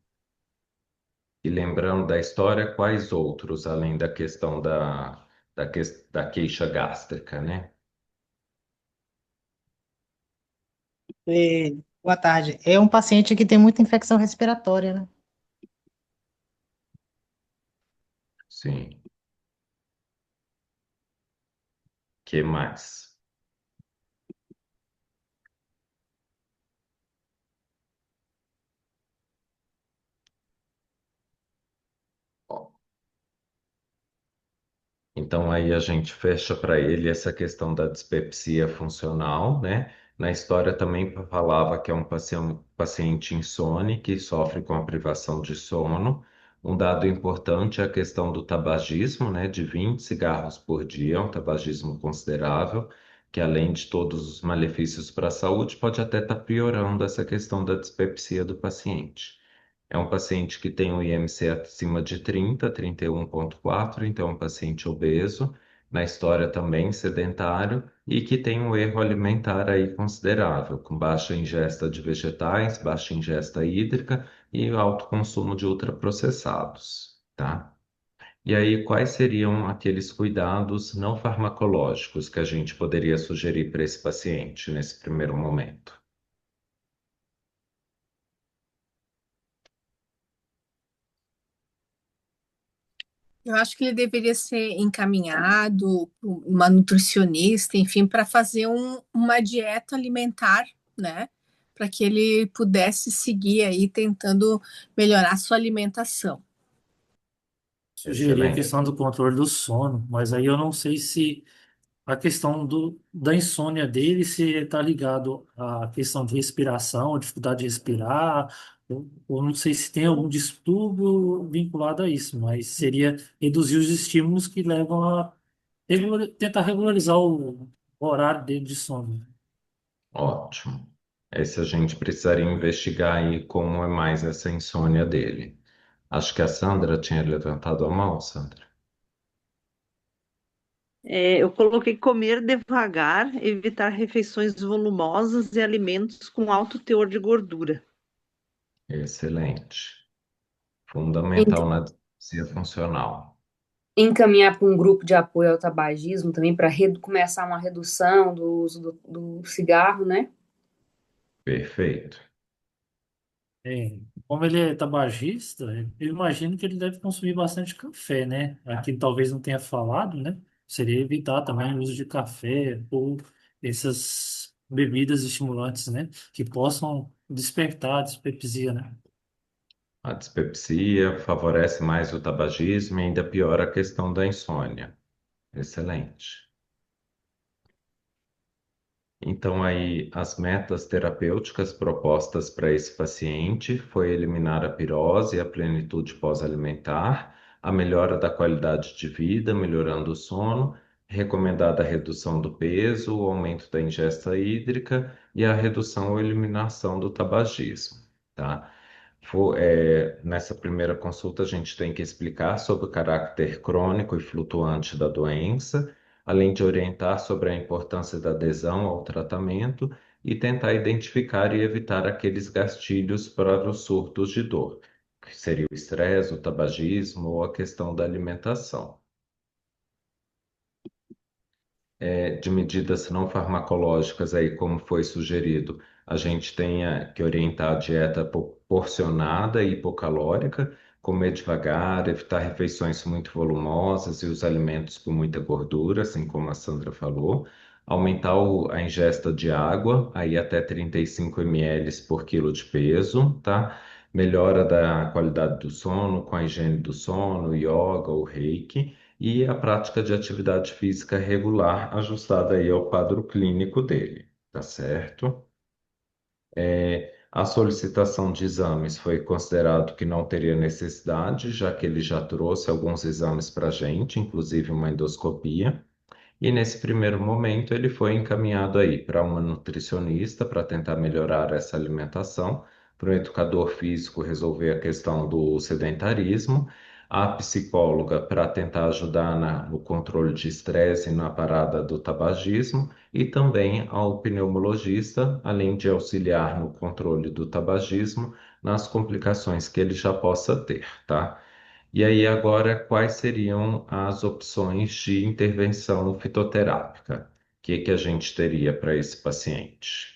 E lembrando da história, quais outros, além da questão da queixa gástrica, né? É, boa tarde. É um paciente que tem muita infecção respiratória, né? Sim. Que mais? Então aí a gente fecha para ele essa questão da dispepsia funcional, né? Na história também falava que é um paciente insone que sofre com a privação de sono. Um dado importante é a questão do tabagismo, né? De 20 cigarros por dia, um tabagismo considerável. que além de todos os malefícios para a saúde, pode até estar piorando essa questão da dispepsia do paciente. É um paciente que tem um IMC acima de 30, 31,4, então é um paciente obeso, na história também sedentário, e que tem um erro alimentar aí considerável, com baixa ingesta de vegetais, baixa ingesta hídrica e alto consumo de ultraprocessados, tá? E aí, quais seriam aqueles cuidados não farmacológicos que a gente poderia sugerir para esse paciente nesse primeiro momento? Eu acho que ele deveria ser encaminhado por uma nutricionista, enfim, para fazer uma dieta alimentar, né? Para que ele pudesse seguir aí tentando melhorar a sua alimentação. Sugerir a Excelente. questão do controle do sono, mas aí eu não sei se a questão da insônia dele se está ligado à questão de respiração, dificuldade de respirar, ou não sei se tem algum distúrbio vinculado a isso, mas seria reduzir os estímulos que levam a tentar regularizar o horário dele de sono. Ótimo. Esse a gente precisaria investigar aí como é mais essa insônia dele. Acho que a Sandra tinha levantado a mão, Sandra. Eu coloquei comer devagar, evitar refeições volumosas e alimentos com alto teor de gordura. Excelente. En- Fundamental na dislipidemia funcional. Encaminhar para um grupo de apoio ao tabagismo também para começar uma redução do uso do cigarro, né? Perfeito. É, como ele é tabagista, eu imagino que ele deve consumir bastante café, né? Aqui talvez não tenha falado, né? Seria evitar também o uso de café ou essas bebidas estimulantes, né? Que possam despertar a dispepsia, né? A dispepsia favorece mais o tabagismo e ainda piora a questão da insônia. Excelente. Então, aí, as metas terapêuticas propostas para esse paciente foi eliminar a pirose e a plenitude pós-alimentar, a melhora da qualidade de vida, melhorando o sono, recomendada a redução do peso, o aumento da ingesta hídrica e a redução ou eliminação do tabagismo, tá? Nessa primeira consulta, a gente tem que explicar sobre o caráter crônico e flutuante da doença, além de orientar sobre a importância da adesão ao tratamento e tentar identificar e evitar aqueles gastilhos para os surtos de dor, que seria o estresse, o tabagismo ou a questão da alimentação. De medidas não farmacológicas, aí, como foi sugerido, a gente tenha que orientar a dieta porcionada e hipocalórica, comer devagar, evitar refeições muito volumosas e os alimentos com muita gordura, assim como a Sandra falou, aumentar a ingesta de água, aí até 35 ml por quilo de peso, tá? Melhora da qualidade do sono com a higiene do sono, yoga ou reiki e a prática de atividade física regular, ajustada aí ao quadro clínico dele, tá certo? A solicitação de exames foi considerado que não teria necessidade, já que ele já trouxe alguns exames para a gente, inclusive uma endoscopia. E nesse primeiro momento ele foi encaminhado aí para uma nutricionista para tentar melhorar essa alimentação, para o educador físico resolver a questão do sedentarismo, a psicóloga para tentar ajudar no controle de estresse e na parada do tabagismo, e também ao pneumologista, além de auxiliar no controle do tabagismo, nas complicações que ele já possa ter, tá? E aí, agora, quais seriam as opções de intervenção fitoterápica? O que que a gente teria para esse paciente?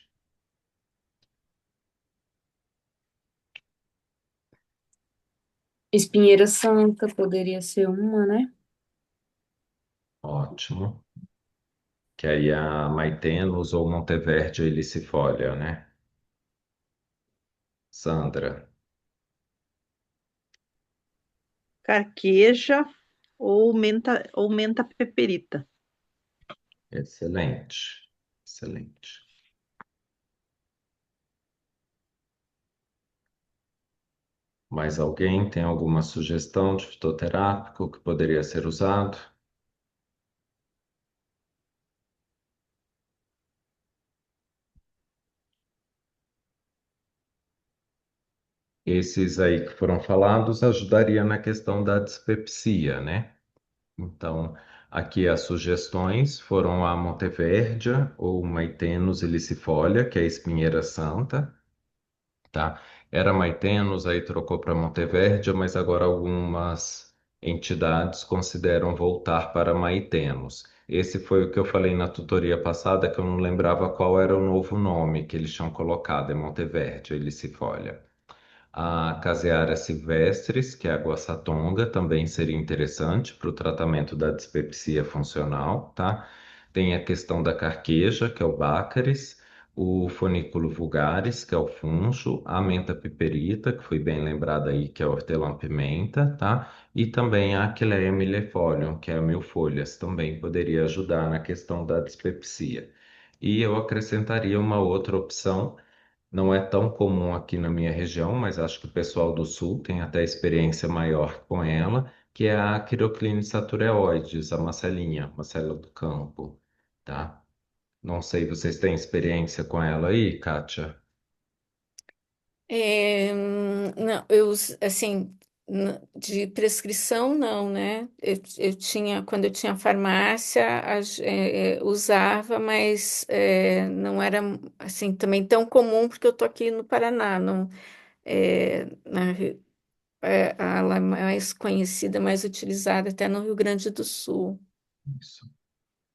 Espinheira Santa poderia ser uma, né? Ótimo. Que aí a Maitenus ou Monteverde ilicifolia, né? Sandra, Carqueja ou menta peperita. excelente. Excelente. Mais alguém tem alguma sugestão de fitoterápico que poderia ser usado? Esses aí que foram falados ajudaria na questão da dispepsia, né? Então, aqui as sugestões foram a Montevérdia ou Maitênus ilicifolia, que é a espinheira santa, tá? Era Maitênus, aí trocou para Montevérdia, mas agora algumas entidades consideram voltar para Maitênus. Esse foi o que eu falei na tutoria passada, que eu não lembrava qual era o novo nome que eles tinham colocado, é Montevérdia ilicifolia. A Casearia silvestris, que é a guaçatonga, também seria interessante para o tratamento da dispepsia funcional, tá? Tem a questão da carqueja, que é o Baccharis, o Fonículo vulgaris, que é o funcho, a menta piperita, que foi bem lembrada aí, que é a hortelã-pimenta, tá? E também a Aquileia millefolium, que é a mil folhas, também poderia ajudar na questão da dispepsia. E eu acrescentaria uma outra opção, não é tão comum aqui na minha região, mas acho que o pessoal do sul tem até experiência maior com ela, que é a Quirocline satureoides, a macelinha, macela do campo, tá? Não sei, vocês têm experiência com ela aí, Kátia? Não, assim, de prescrição não, né? Eu tinha, quando eu tinha farmácia, usava, mas não era, assim, também tão comum, porque eu tô aqui no Paraná, não, ela é mais conhecida, mais utilizada até no Rio Grande do Sul. Isso.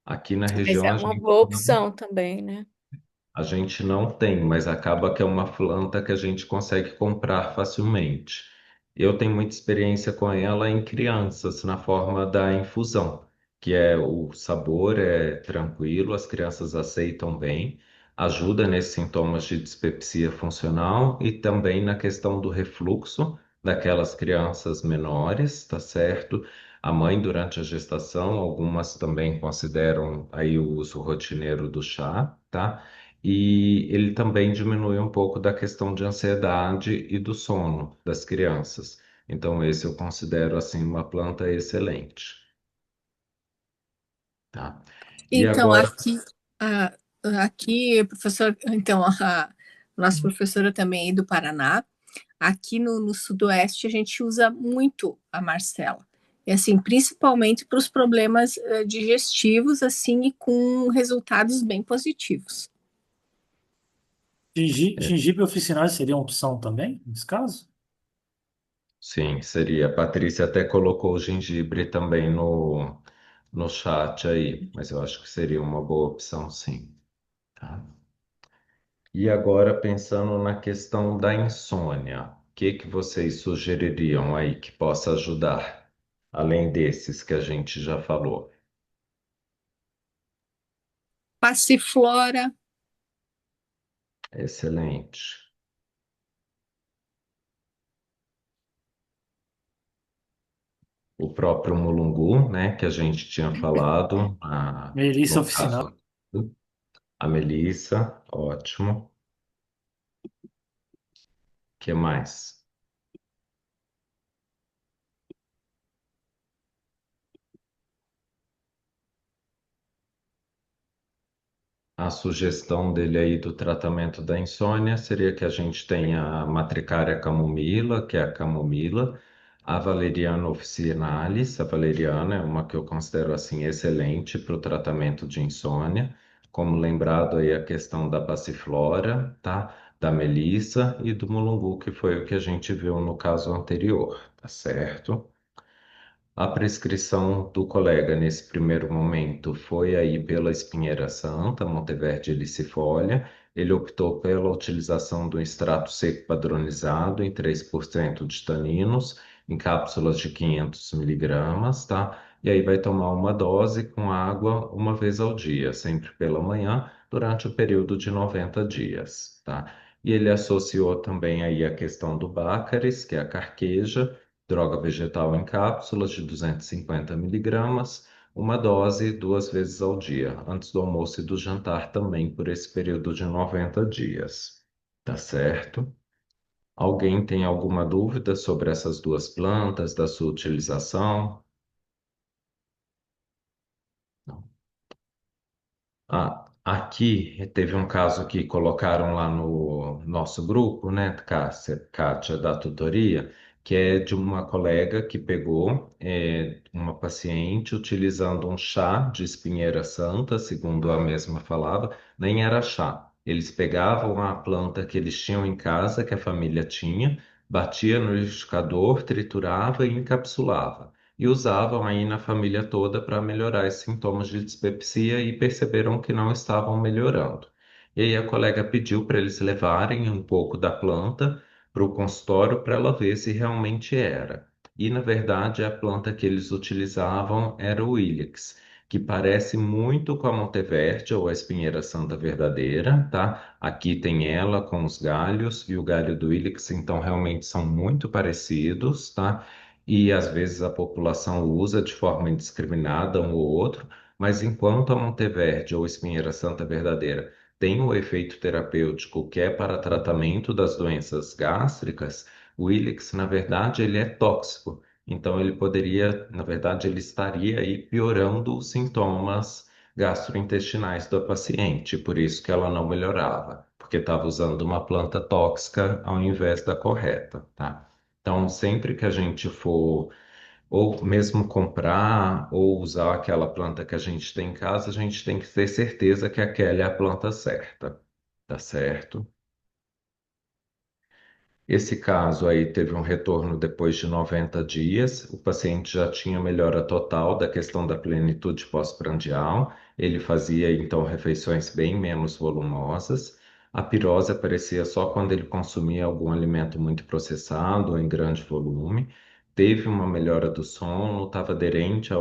Aqui na Mas região é a uma gente boa não. opção também, né? A gente não tem, mas acaba que é uma planta que a gente consegue comprar facilmente. Eu tenho muita experiência com ela em crianças, na forma da infusão, que é o sabor é tranquilo, as crianças aceitam bem, ajuda nesses sintomas de dispepsia funcional e também na questão do refluxo daquelas crianças menores, tá certo? A mãe durante a gestação, algumas também consideram aí o uso rotineiro do chá, tá? E ele também diminui um pouco da questão de ansiedade e do sono das crianças. Então, esse eu considero assim uma planta excelente, tá? E Então, agora, a- aqui, professor, então, a nossa professora também é do Paraná. Aqui no Sudoeste, a gente usa muito a Marcela. E, assim, principalmente para os problemas digestivos, assim, e com resultados bem positivos. Gengibre oficinal seria uma opção também, nesse caso? sim, seria. A Patrícia até colocou o gengibre também no chat aí, mas eu acho que seria uma boa opção, sim, tá? E agora, pensando na questão da insônia, o que que vocês sugeririam aí que possa ajudar, além desses que a gente já falou? Passiflora, Excelente. O próprio mulungu, né, que a gente tinha falado, Melissa no oficinal. caso, a melissa, ótimo. Que mais? A sugestão dele aí do tratamento da insônia seria que a gente tenha a Matricária camomila, que é a camomila, a Valeriana officinalis, a valeriana é uma que eu considero assim excelente para o tratamento de insônia, como lembrado aí a questão da passiflora, tá? Da melissa e do mulungu, que foi o que a gente viu no caso anterior, tá certo? A prescrição do colega nesse primeiro momento foi aí pela espinheira santa, Monteverde ilicifolia. Ele optou pela utilização do extrato seco padronizado em 3% de taninos, em cápsulas de 500 miligramas, tá? E aí vai tomar uma dose com água uma vez ao dia, sempre pela manhã, durante o período de 90 dias, tá? E ele associou também aí a questão do Baccharis, que é a carqueja, droga vegetal em cápsulas de 250 miligramas, uma dose 2 vezes ao dia, antes do almoço e do jantar também por esse período de 90 dias. Tá certo? Alguém tem alguma dúvida sobre essas duas plantas, da sua utilização? Não. Ah, Aqui teve um caso que colocaram lá no nosso grupo, né, Kátia, da tutoria, que é de uma colega que pegou uma paciente utilizando um chá de espinheira santa, segundo a mesma falava, nem era chá. Eles pegavam a planta que eles tinham em casa, que a família tinha, batia no liquidificador, triturava e encapsulava e usavam aí na família toda para melhorar os sintomas de dispepsia e perceberam que não estavam melhorando. E aí a colega pediu para eles levarem um pouco da planta para o consultório para ela ver se realmente era. E na verdade a planta que eles utilizavam era o Ilex, que parece muito com a Monteverde ou a espinheira santa verdadeira, tá? Aqui tem ela com os galhos e o galho do Ilex, então realmente são muito parecidos, tá? E às vezes a população usa de forma indiscriminada um ou outro, mas enquanto a Monteverde ou Espinheira Santa Verdadeira tem o efeito terapêutico que é para tratamento das doenças gástricas, o Ilix, na verdade, ele é tóxico. Então ele poderia, na verdade, ele estaria aí piorando os sintomas gastrointestinais da paciente, por isso que ela não melhorava, porque estava usando uma planta tóxica ao invés da correta, tá? Então, sempre que a gente for, ou mesmo comprar, ou usar aquela planta que a gente tem em casa, a gente tem que ter certeza que aquela é a planta certa, tá certo? Esse caso aí teve um retorno depois de 90 dias. O paciente já tinha melhora total da questão da plenitude pós-prandial. Ele fazia então refeições bem menos volumosas. A pirose aparecia só quando ele consumia algum alimento muito processado ou em grande volume. Teve uma melhora do sono, estava aderente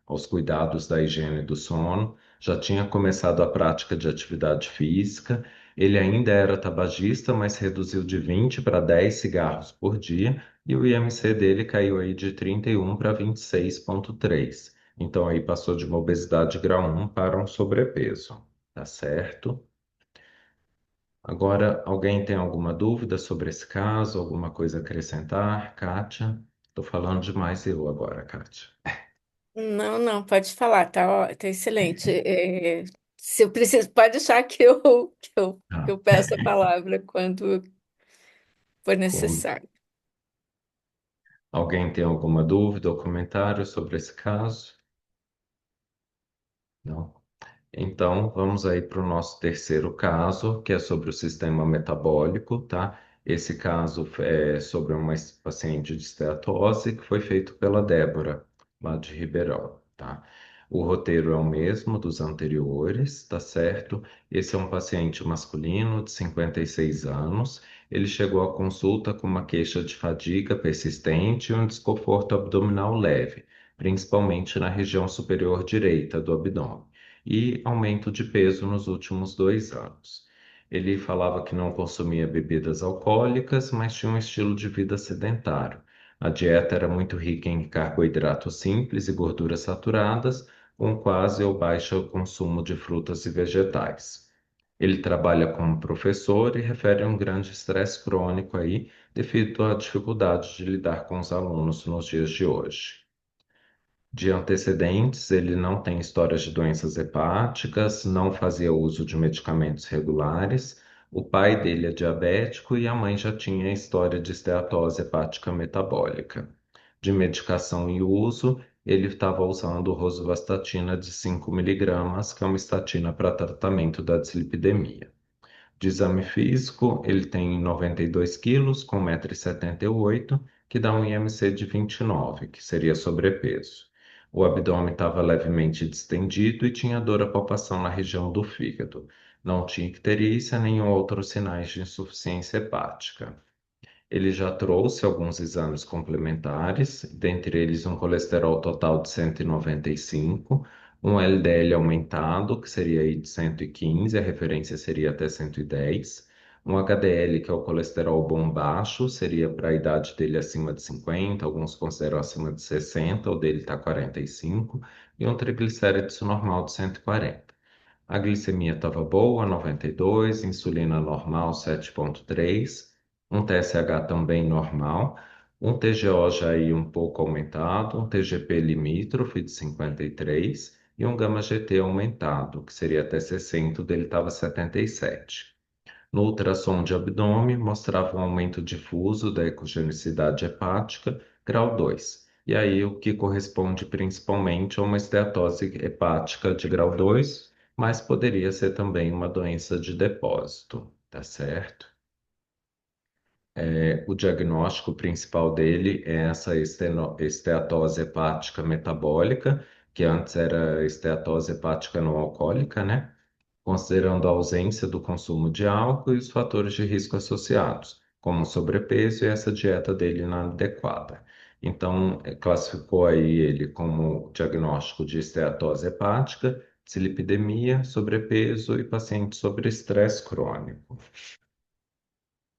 aos cuidados da higiene do sono. Já tinha começado a prática de atividade física. Ele ainda era tabagista, mas reduziu de 20 para 10 cigarros por dia e o IMC dele caiu aí de 31 para 26,3. Então aí passou de uma obesidade grau 1 para um sobrepeso, tá certo? Agora, alguém tem alguma dúvida sobre esse caso? Alguma coisa a acrescentar? Kátia? Estou falando demais eu agora, Kátia. Não, não, pode falar, tá excelente. Se eu preciso, pode deixar que eu Ah, peço a palavra quando for com- necessário. Alguém tem alguma dúvida ou comentário sobre esse caso? Não? Então, vamos aí para o nosso terceiro caso, que é sobre o sistema metabólico, tá? Esse caso é sobre uma paciente de esteatose que foi feito pela Débora, lá de Ribeirão, tá? O roteiro é o mesmo dos anteriores, tá certo? Esse é um paciente masculino de 56 anos. Ele chegou à consulta com uma queixa de fadiga persistente e um desconforto abdominal leve, principalmente na região superior direita do abdômen e aumento de peso nos últimos 2 anos. Ele falava que não consumia bebidas alcoólicas, mas tinha um estilo de vida sedentário. A dieta era muito rica em carboidratos simples e gorduras saturadas, com quase ou baixo consumo de frutas e vegetais. Ele trabalha como professor e refere a um grande estresse crônico aí, devido à dificuldade de lidar com os alunos nos dias de hoje. De antecedentes, ele não tem histórias de doenças hepáticas, não fazia uso de medicamentos regulares. O pai dele é diabético e a mãe já tinha história de esteatose hepática metabólica. De medicação em uso, ele estava usando rosuvastatina de 5 miligramas, que é uma estatina para tratamento da dislipidemia. De exame físico, ele tem 92 quilos, com 1,78 m, que dá um IMC de 29, que seria sobrepeso. O abdômen estava levemente distendido e tinha dor à palpação na região do fígado. Não tinha icterícia nem outros sinais de insuficiência hepática. Ele já trouxe alguns exames complementares, dentre eles um colesterol total de 195, um LDL aumentado, que seria aí de 115, a referência seria até 110, um HDL, que é o colesterol bom baixo, seria para a idade dele acima de 50, alguns consideram acima de 60, o dele está 45, e um triglicérides normal de 140. A glicemia estava boa, 92, insulina normal 7,3, um TSH também normal, um TGO já aí um pouco aumentado, um TGP limítrofe de 53 e um gama GT aumentado, que seria até 60, o dele estava 77. No ultrassom de abdômen, mostrava um aumento difuso da ecogenicidade hepática, grau 2. E aí, o que corresponde principalmente a uma esteatose hepática de grau 2, mas poderia ser também uma doença de depósito, tá certo? O diagnóstico principal dele é essa esteatose hepática metabólica, que antes era esteatose hepática não alcoólica, né? Considerando a ausência do consumo de álcool e os fatores de risco associados, como o sobrepeso e essa dieta dele inadequada. Então, classificou aí ele como diagnóstico de esteatose hepática, dislipidemia, sobrepeso e paciente sobre estresse crônico.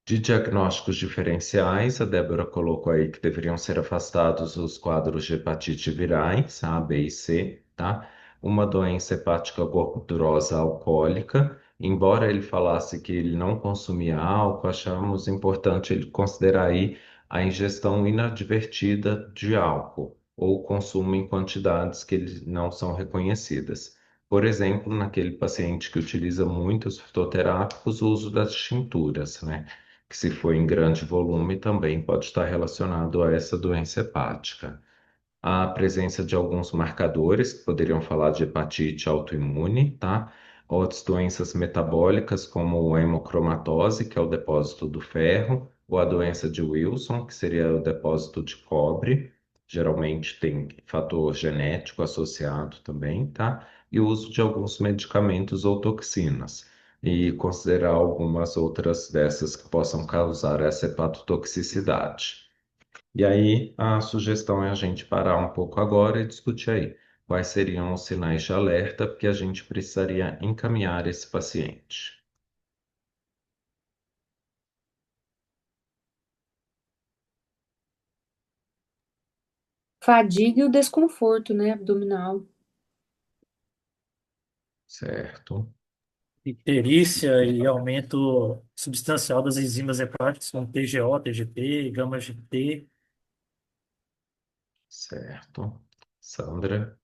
De diagnósticos diferenciais, a Débora colocou aí que deveriam ser afastados os quadros de hepatite virais, A, B e C, tá? Uma doença hepática gordurosa alcoólica. Embora ele falasse que ele não consumia álcool, achamos importante ele considerar aí a ingestão inadvertida de álcool ou consumo em quantidades que não são reconhecidas. Por exemplo, naquele paciente que utiliza muitos fitoterápicos, o uso das tinturas, né? Que se for em grande volume também pode estar relacionado a essa doença hepática. A presença de alguns marcadores que poderiam falar de hepatite autoimune, tá? Outras doenças metabólicas, como a hemocromatose, que é o depósito do ferro, ou a doença de Wilson, que seria o depósito de cobre. Geralmente tem fator genético associado também, tá? E o uso de alguns medicamentos ou toxinas. E considerar algumas outras dessas que possam causar essa hepatotoxicidade. E aí, a sugestão é a gente parar um pouco agora e discutir aí quais seriam os sinais de alerta que a gente precisaria encaminhar esse paciente. Fadiga e o desconforto, né, abdominal. Certo, Icterícia e aumento substancial das enzimas hepáticas, como TGO, TGP, gama GT. certo. Sandra,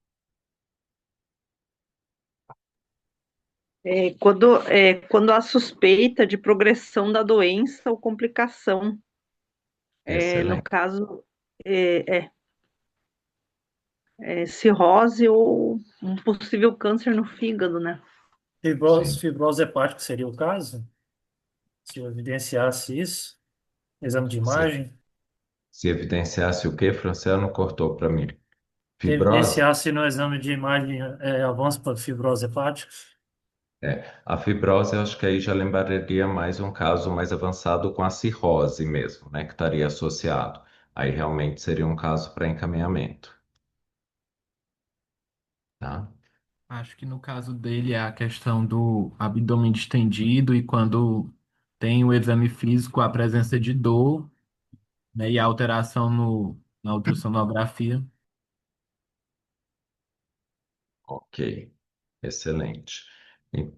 Quando há suspeita de progressão da doença ou complicação, no excelente. caso, é, é, cirrose ou um possível câncer no fígado, né? Sim, Fibrose hepática seria o caso, se eu evidenciasse isso, exame de sim. imagem, Se evidenciasse o que, Franciano cortou para mim. se Fibrose? evidenciasse no exame de imagem avanço para fibrose hepática. A fibrose, eu acho que aí já lembraria mais um caso mais avançado com a cirrose mesmo, né, que estaria associado. Aí realmente seria um caso para encaminhamento, tá? Acho que no caso dele é a questão do abdômen distendido e quando tem o exame físico, a presença de dor, né, e a alteração na ultrassonografia. Ok, excelente. E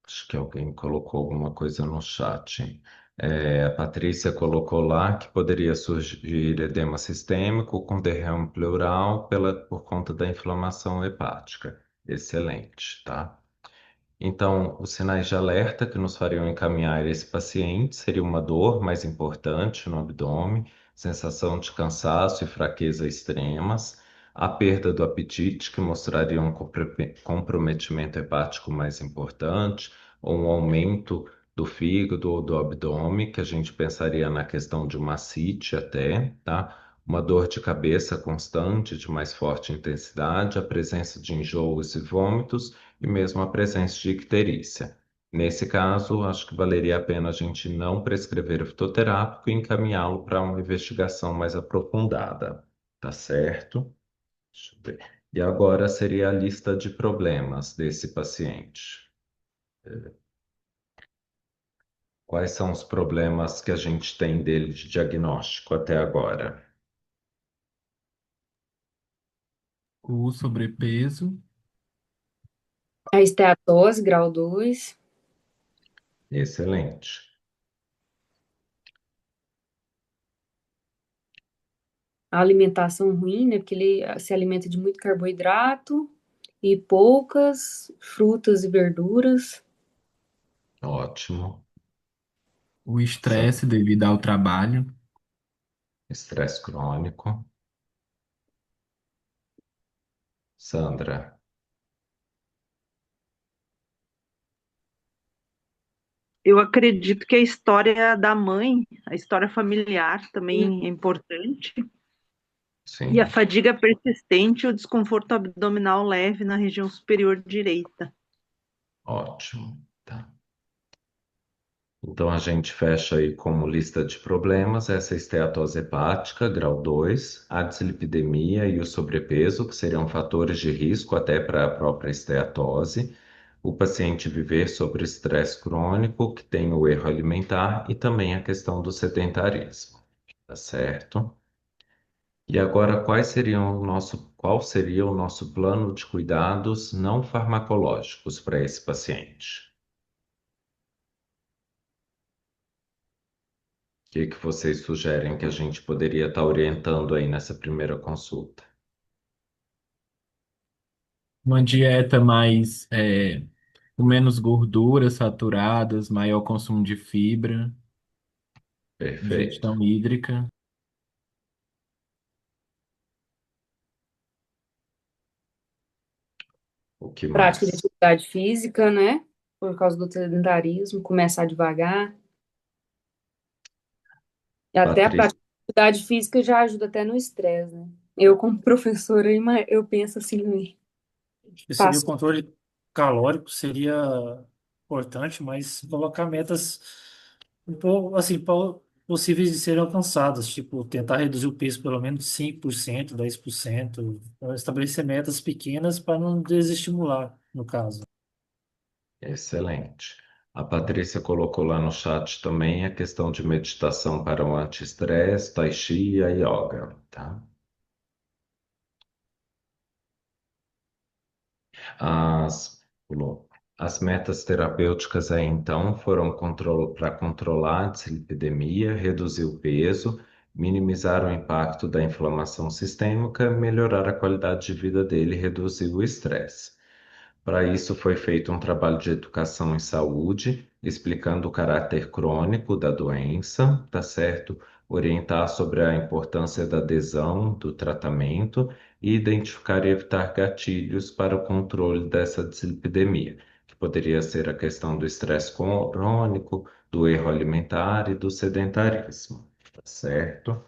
acho que alguém colocou alguma coisa no chat. A Patrícia colocou lá que poderia surgir edema sistêmico com derrame pleural por conta da inflamação hepática. Excelente, tá? Então, os sinais de alerta que nos fariam encaminhar esse paciente seria uma dor mais importante no abdômen, sensação de cansaço e fraqueza extremas, a perda do apetite, que mostraria um comprometimento hepático mais importante, ou um aumento do fígado ou do abdômen, que a gente pensaria na questão de uma ascite até, tá? Uma dor de cabeça constante, de mais forte intensidade, a presença de enjoos e vômitos e mesmo a presença de icterícia. Nesse caso, acho que valeria a pena a gente não prescrever o fitoterápico e encaminhá-lo para uma investigação mais aprofundada, tá certo? Deixa eu ver. E agora seria a lista de problemas desse paciente. Quais são os problemas que a gente tem dele de diagnóstico até agora? O sobrepeso, A esteatose, grau 2. Excelente. A alimentação ruim, né? Porque ele se alimenta de muito carboidrato e poucas frutas e verduras. Ótimo. O Sa- estresse devido ao trabalho. Estresse crônico. Sandra. Eu acredito que a história da mãe, a história familiar também é importante. E a Sim. fadiga persistente e o desconforto abdominal leve na região superior direita. Ótimo. Tá. Então a gente fecha aí como lista de problemas essa esteatose hepática, grau 2, a dislipidemia e o sobrepeso, que seriam fatores de risco até para a própria esteatose, o paciente viver sobre estresse crônico, que tem o erro alimentar, e também a questão do sedentarismo. Tá certo? E agora, qual seria o nosso plano de cuidados não farmacológicos para esse paciente? O que que vocês sugerem que a gente poderia estar orientando aí nessa primeira consulta? Uma dieta mais, com menos gorduras saturadas, maior consumo de fibra, Perfeito. ingestão hídrica. O que Prática de mais? atividade física, né? Por causa do sedentarismo, começar devagar. E até a Patrícia, prática de atividade física já ajuda até no estresse, né? Eu, como professora, eu penso assim, Que seria o passo. controle calórico, seria importante, mas colocar metas assim, possíveis de serem alcançadas, tipo, tentar reduzir o peso pelo menos 5%, 10%, estabelecer metas pequenas para não desestimular, no caso. excelente. A Patrícia colocou lá no chat também a questão de meditação para o anti-estresse, tai chi e a yoga, tá? As, pulou. As metas terapêuticas aí então foram para controlar a dislipidemia, reduzir o peso, minimizar o impacto da inflamação sistêmica, melhorar a qualidade de vida dele e reduzir o estresse. Para isso, foi feito um trabalho de educação em saúde, explicando o caráter crônico da doença, tá certo? Orientar sobre a importância da adesão do tratamento e identificar e evitar gatilhos para o controle dessa dislipidemia, que poderia ser a questão do estresse crônico, do erro alimentar e do sedentarismo, tá certo?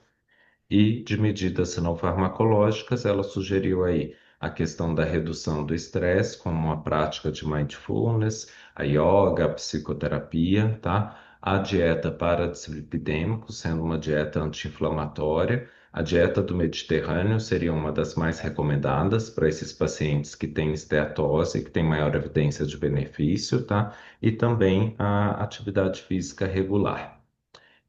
E de medidas não farmacológicas, ela sugeriu aí a questão da redução do estresse, como a prática de mindfulness, a yoga, a psicoterapia, tá? A dieta para dislipidêmicos, sendo uma dieta anti-inflamatória. A dieta do Mediterrâneo seria uma das mais recomendadas para esses pacientes que têm esteatose, que têm maior evidência de benefício, tá? E também a atividade física regular.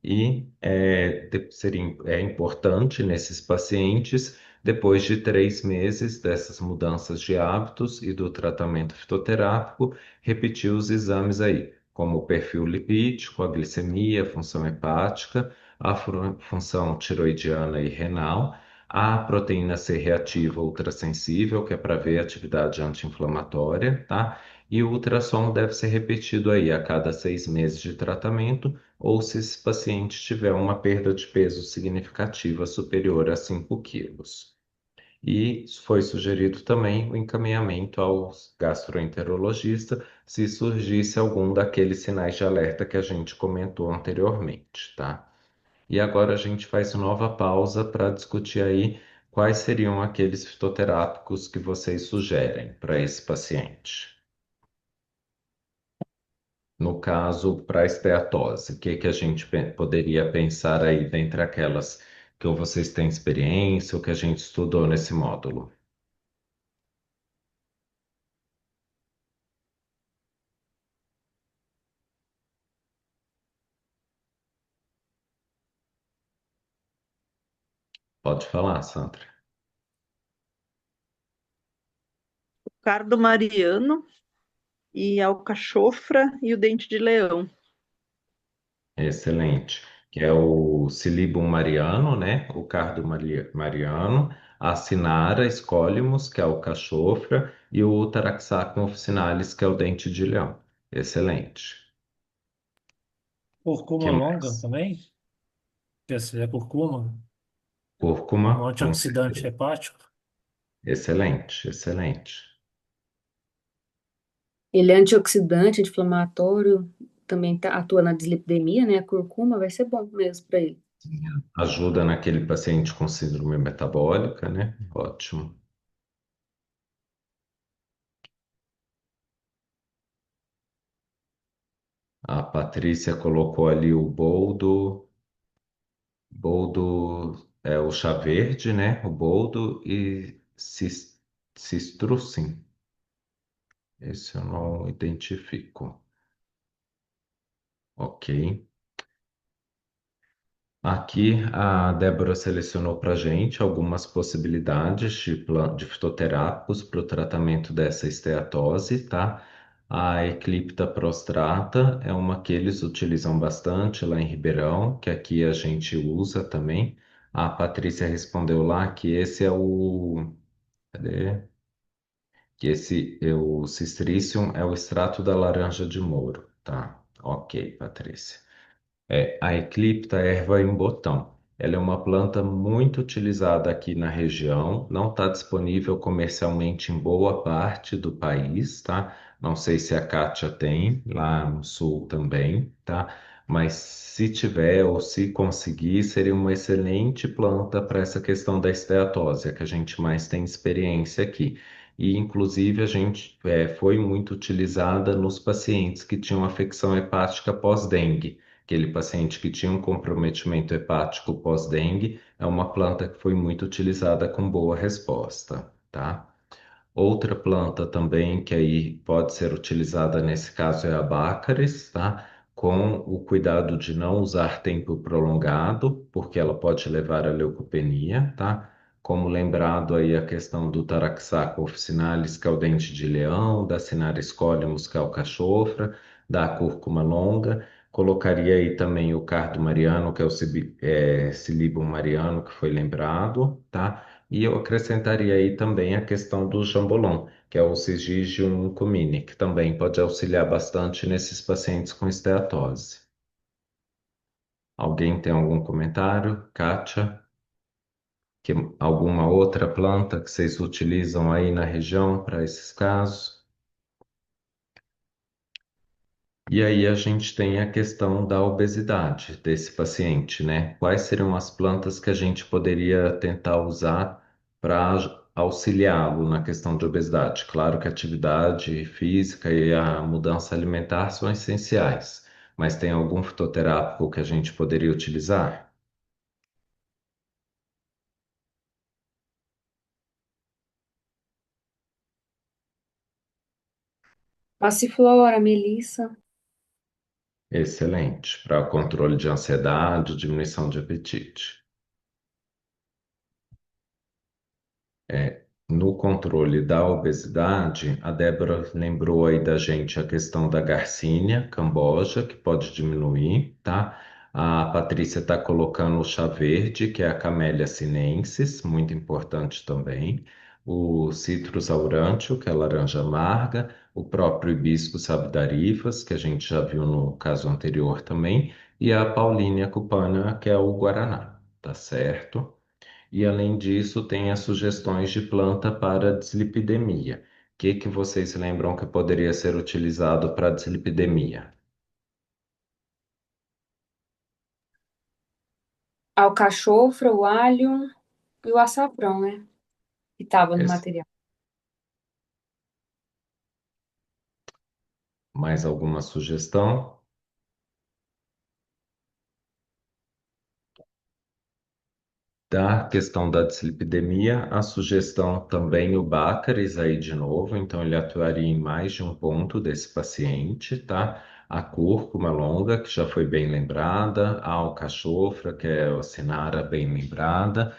E é importante nesses pacientes, depois de 3 meses dessas mudanças de hábitos e do tratamento fitoterápico, repetir os exames aí, como o perfil lipídico, a glicemia, a função hepática, a função tiroidiana e renal, a proteína C reativa ultrassensível, que é para ver a atividade anti-inflamatória, tá? E o ultrassom deve ser repetido aí a cada 6 meses de tratamento ou se esse paciente tiver uma perda de peso significativa superior a 5 quilos. E foi sugerido também o encaminhamento ao gastroenterologista se surgisse algum daqueles sinais de alerta que a gente comentou anteriormente, tá? E agora a gente faz nova pausa para discutir aí quais seriam aqueles fitoterápicos que vocês sugerem para esse paciente. No caso, para a esteatose, o que que a gente poderia pensar aí dentre aquelas que vocês têm experiência ou que a gente estudou nesse módulo? Pode falar, Sandra. Cardo mariano e a alcachofra e o dente de leão. Excelente. Que é o Silibum mariano, né? O cardo mariano, A Sinara escolhimus, que é o cachofra, e o Taraxacum officinalis, que é o dente de leão. Excelente. Curcuma Que longa mais? também, que essa é curcuma, um Cúrcuma, com antioxidante certeza. hepático. Excelente, excelente. Ele é antioxidante, anti-inflamatório, também atua na dislipidemia, né? A curcuma vai ser bom mesmo para ele. Ajuda naquele paciente com síndrome metabólica, né? Ótimo. A Patrícia colocou ali o boldo. Boldo é o chá verde, né? O boldo e cistrucin. Esse eu não identifico. Ok. Aqui a Débora selecionou para a gente algumas possibilidades de fitoterápicos para o tratamento dessa esteatose, tá? A Eclipta prostrata é uma que eles utilizam bastante lá em Ribeirão, que aqui a gente usa também. A Patrícia respondeu lá que esse é o. Cadê? Que esse é o Cistricium é o extrato da laranja de Moro, tá? Ok, Patrícia. A Eclipta é erva em botão. Ela é uma planta muito utilizada aqui na região, não está disponível comercialmente em boa parte do país, tá? Não sei se a Kátia tem, lá no sul também, tá? Mas se tiver ou se conseguir, seria uma excelente planta para essa questão da esteatose, a que a gente mais tem experiência aqui. E, inclusive, a gente foi muito utilizada nos pacientes que tinham afecção hepática pós-dengue. Aquele paciente que tinha um comprometimento hepático pós-dengue, é uma planta que foi muito utilizada com boa resposta, tá? Outra planta também que aí pode ser utilizada nesse caso é a Baccharis, tá? Com o cuidado de não usar tempo prolongado, porque ela pode levar à leucopenia, tá? Como lembrado aí a questão do Taraxacum officinalis, que é o dente de leão, da Cinara escolhimus, que é o cachofra, da cúrcuma longa. Colocaria aí também o cardo mariano, que é o Silybum mariano, que foi lembrado, tá? E eu acrescentaria aí também a questão do jambolão, que é o Syzygium cumini, que também pode auxiliar bastante nesses pacientes com esteatose. Alguém tem algum comentário? Kátia? Alguma outra planta que vocês utilizam aí na região para esses casos? E aí a gente tem a questão da obesidade desse paciente, né? Quais seriam as plantas que a gente poderia tentar usar para auxiliá-lo na questão de obesidade? Claro que a atividade física e a mudança alimentar são essenciais, mas tem algum fitoterápico que a gente poderia utilizar? Passiflora, melissa. Excelente, para controle de ansiedade, diminuição de apetite. No controle da obesidade, a Débora lembrou aí da gente a questão da Garcinia camboja, que pode diminuir, tá? A Patrícia está colocando o chá verde, que é a Camellia sinensis, muito importante também. O Citrus aurantium, que é a laranja amarga. O próprio Hibiscus sabdarifas, que a gente já viu no caso anterior também. E a Paulínia cupana, que é o guaraná, tá certo? E além disso, tem as sugestões de planta para dislipidemia. O que que vocês lembram que poderia ser utilizado para dislipidemia? Alcachofra, o alho e o açafrão, né? Que tava no Esse- material. Mais alguma sugestão? Da questão da dislipidemia, a sugestão também o Baccaris aí de novo, então ele atuaria em mais de um ponto desse paciente, tá? A cúrcuma longa, que já foi bem lembrada, a alcachofra, que é a Sinara bem lembrada,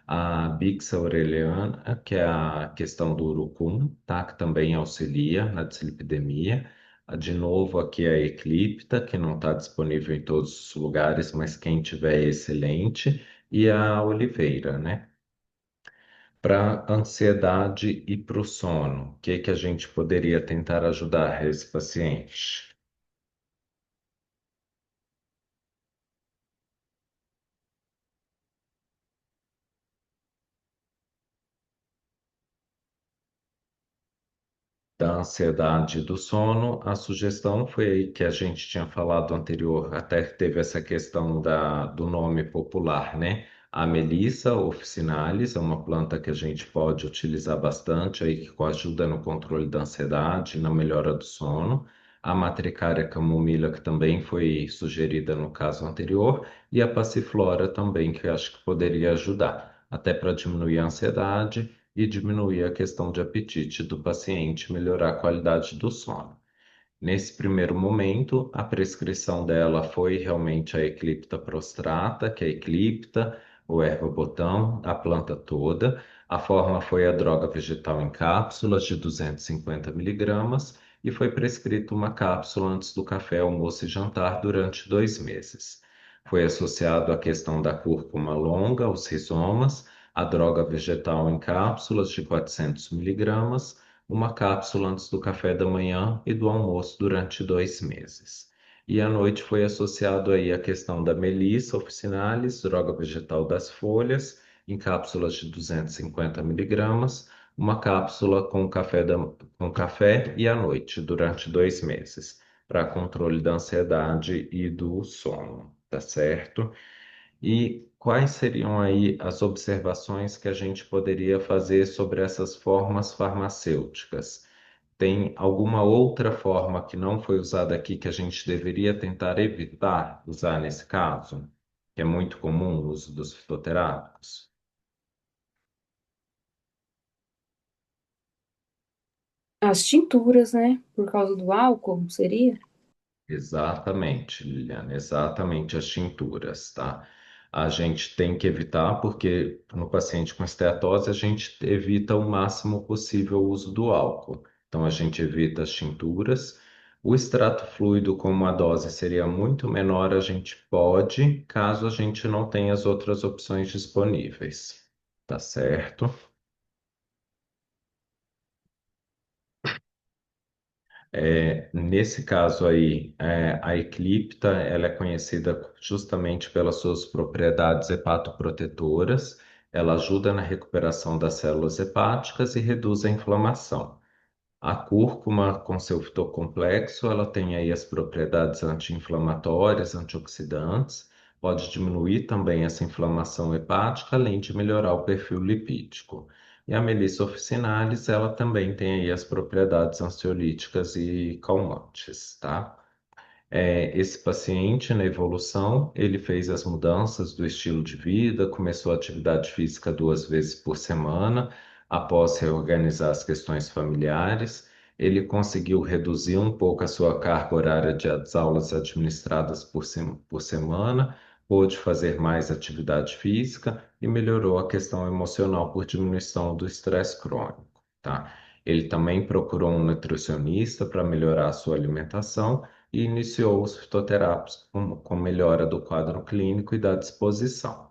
a Bixa aureliana, que é a questão do urucum, tá? Que também auxilia na dislipidemia. De novo, aqui a Eclipta, que não está disponível em todos os lugares, mas quem tiver é excelente e a oliveira, né? Para ansiedade e para o sono, o que que a gente poderia tentar ajudar esse paciente? Da ansiedade e do sono, a sugestão foi aí que a gente tinha falado anterior, até que teve essa questão do nome popular, né? A Melissa officinalis é uma planta que a gente pode utilizar bastante aí, que ajuda no controle da ansiedade, na melhora do sono. A Matricária camomila, que também foi sugerida no caso anterior, e a Passiflora também, que eu acho que poderia ajudar, até para diminuir a ansiedade e diminuir a questão de apetite do paciente, melhorar a qualidade do sono. Nesse primeiro momento, a prescrição dela foi realmente a Eclipta prostrata, que é a Eclipta, o erva-botão, a planta toda. A forma foi a droga vegetal em cápsulas de 250 miligramas e foi prescrita uma cápsula antes do café, almoço e jantar durante 2 meses. Foi associado à questão da cúrcuma longa, os rizomas, a droga vegetal em cápsulas de 400 miligramas, uma cápsula antes do café da manhã e do almoço durante 2 meses. E à noite foi associado aí a questão da Melissa officinalis, droga vegetal das folhas, em cápsulas de 250 miligramas, uma cápsula com café e à noite durante 2 meses, para controle da ansiedade e do sono, tá certo? E quais seriam aí as observações que a gente poderia fazer sobre essas formas farmacêuticas? Tem alguma outra forma que não foi usada aqui que a gente deveria tentar evitar usar nesse caso? Que é muito comum o uso dos fitoterápicos? As tinturas, né? Por causa do álcool, seria? Exatamente, Liliana, exatamente as tinturas, tá? A gente tem que evitar, porque no paciente com esteatose a gente evita o máximo possível o uso do álcool. Então a gente evita as tinturas. O extrato fluido, como a dose seria muito menor, a gente pode, caso a gente não tenha as outras opções disponíveis, tá certo? Nesse caso aí, a Eclipta, ela é conhecida justamente pelas suas propriedades hepatoprotetoras. Ela ajuda na recuperação das células hepáticas e reduz a inflamação. A cúrcuma, com seu fitocomplexo, ela tem aí as propriedades anti-inflamatórias, antioxidantes, pode diminuir também essa inflamação hepática, além de melhorar o perfil lipídico. E a Melissa officinalis, ela também tem aí as propriedades ansiolíticas e calmantes, tá? Esse paciente, na evolução, ele fez as mudanças do estilo de vida, começou a atividade física 2 vezes por semana, após reorganizar as questões familiares. Ele conseguiu reduzir um pouco a sua carga horária de as aulas administradas por semana, pôde fazer mais atividade física e melhorou a questão emocional por diminuição do estresse crônico, tá? Ele também procurou um nutricionista para melhorar a sua alimentação e iniciou os fitoterápicos com melhora do quadro clínico e da disposição.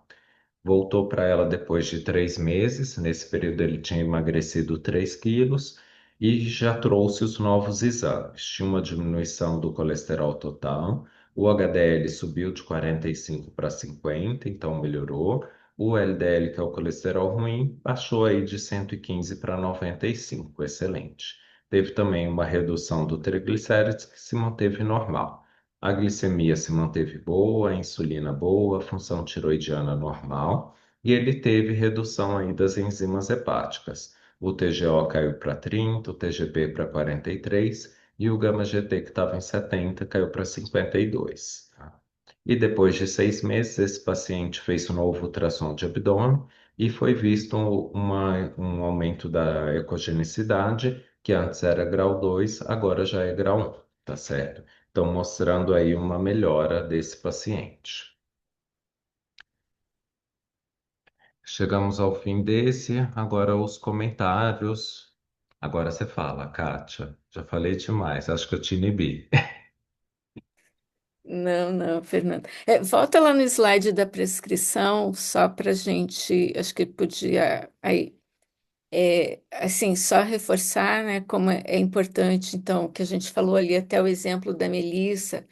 Voltou para ela depois de 3 meses. Nesse período ele tinha emagrecido 3 quilos e já trouxe os novos exames. Tinha uma diminuição do colesterol total, o HDL subiu de 45 para 50, então melhorou. O LDL, que é o colesterol ruim, baixou aí de 115 para 95, excelente. Teve também uma redução do triglicérides que se manteve normal. A glicemia se manteve boa, a insulina boa, a função tiroidiana normal, e ele teve redução aí das enzimas hepáticas. O TGO caiu para 30, o TGP para 43 e o gama-GT que estava em 70 caiu para 52. Tá? E depois de 6 meses, esse paciente fez um novo ultrassom de abdômen e foi visto um aumento da ecogenicidade, que antes era grau 2, agora já é grau 1, tá certo? Então, mostrando aí uma melhora desse paciente. Chegamos ao fim desse, agora os comentários. Agora você fala, Kátia. Já falei demais, acho que eu te inibi. Não, não, Fernanda. Volta lá no slide da prescrição, só para a gente, acho que podia aí Assim, só reforçar, né, como é importante, então, o que a gente falou ali, até o exemplo da Melissa,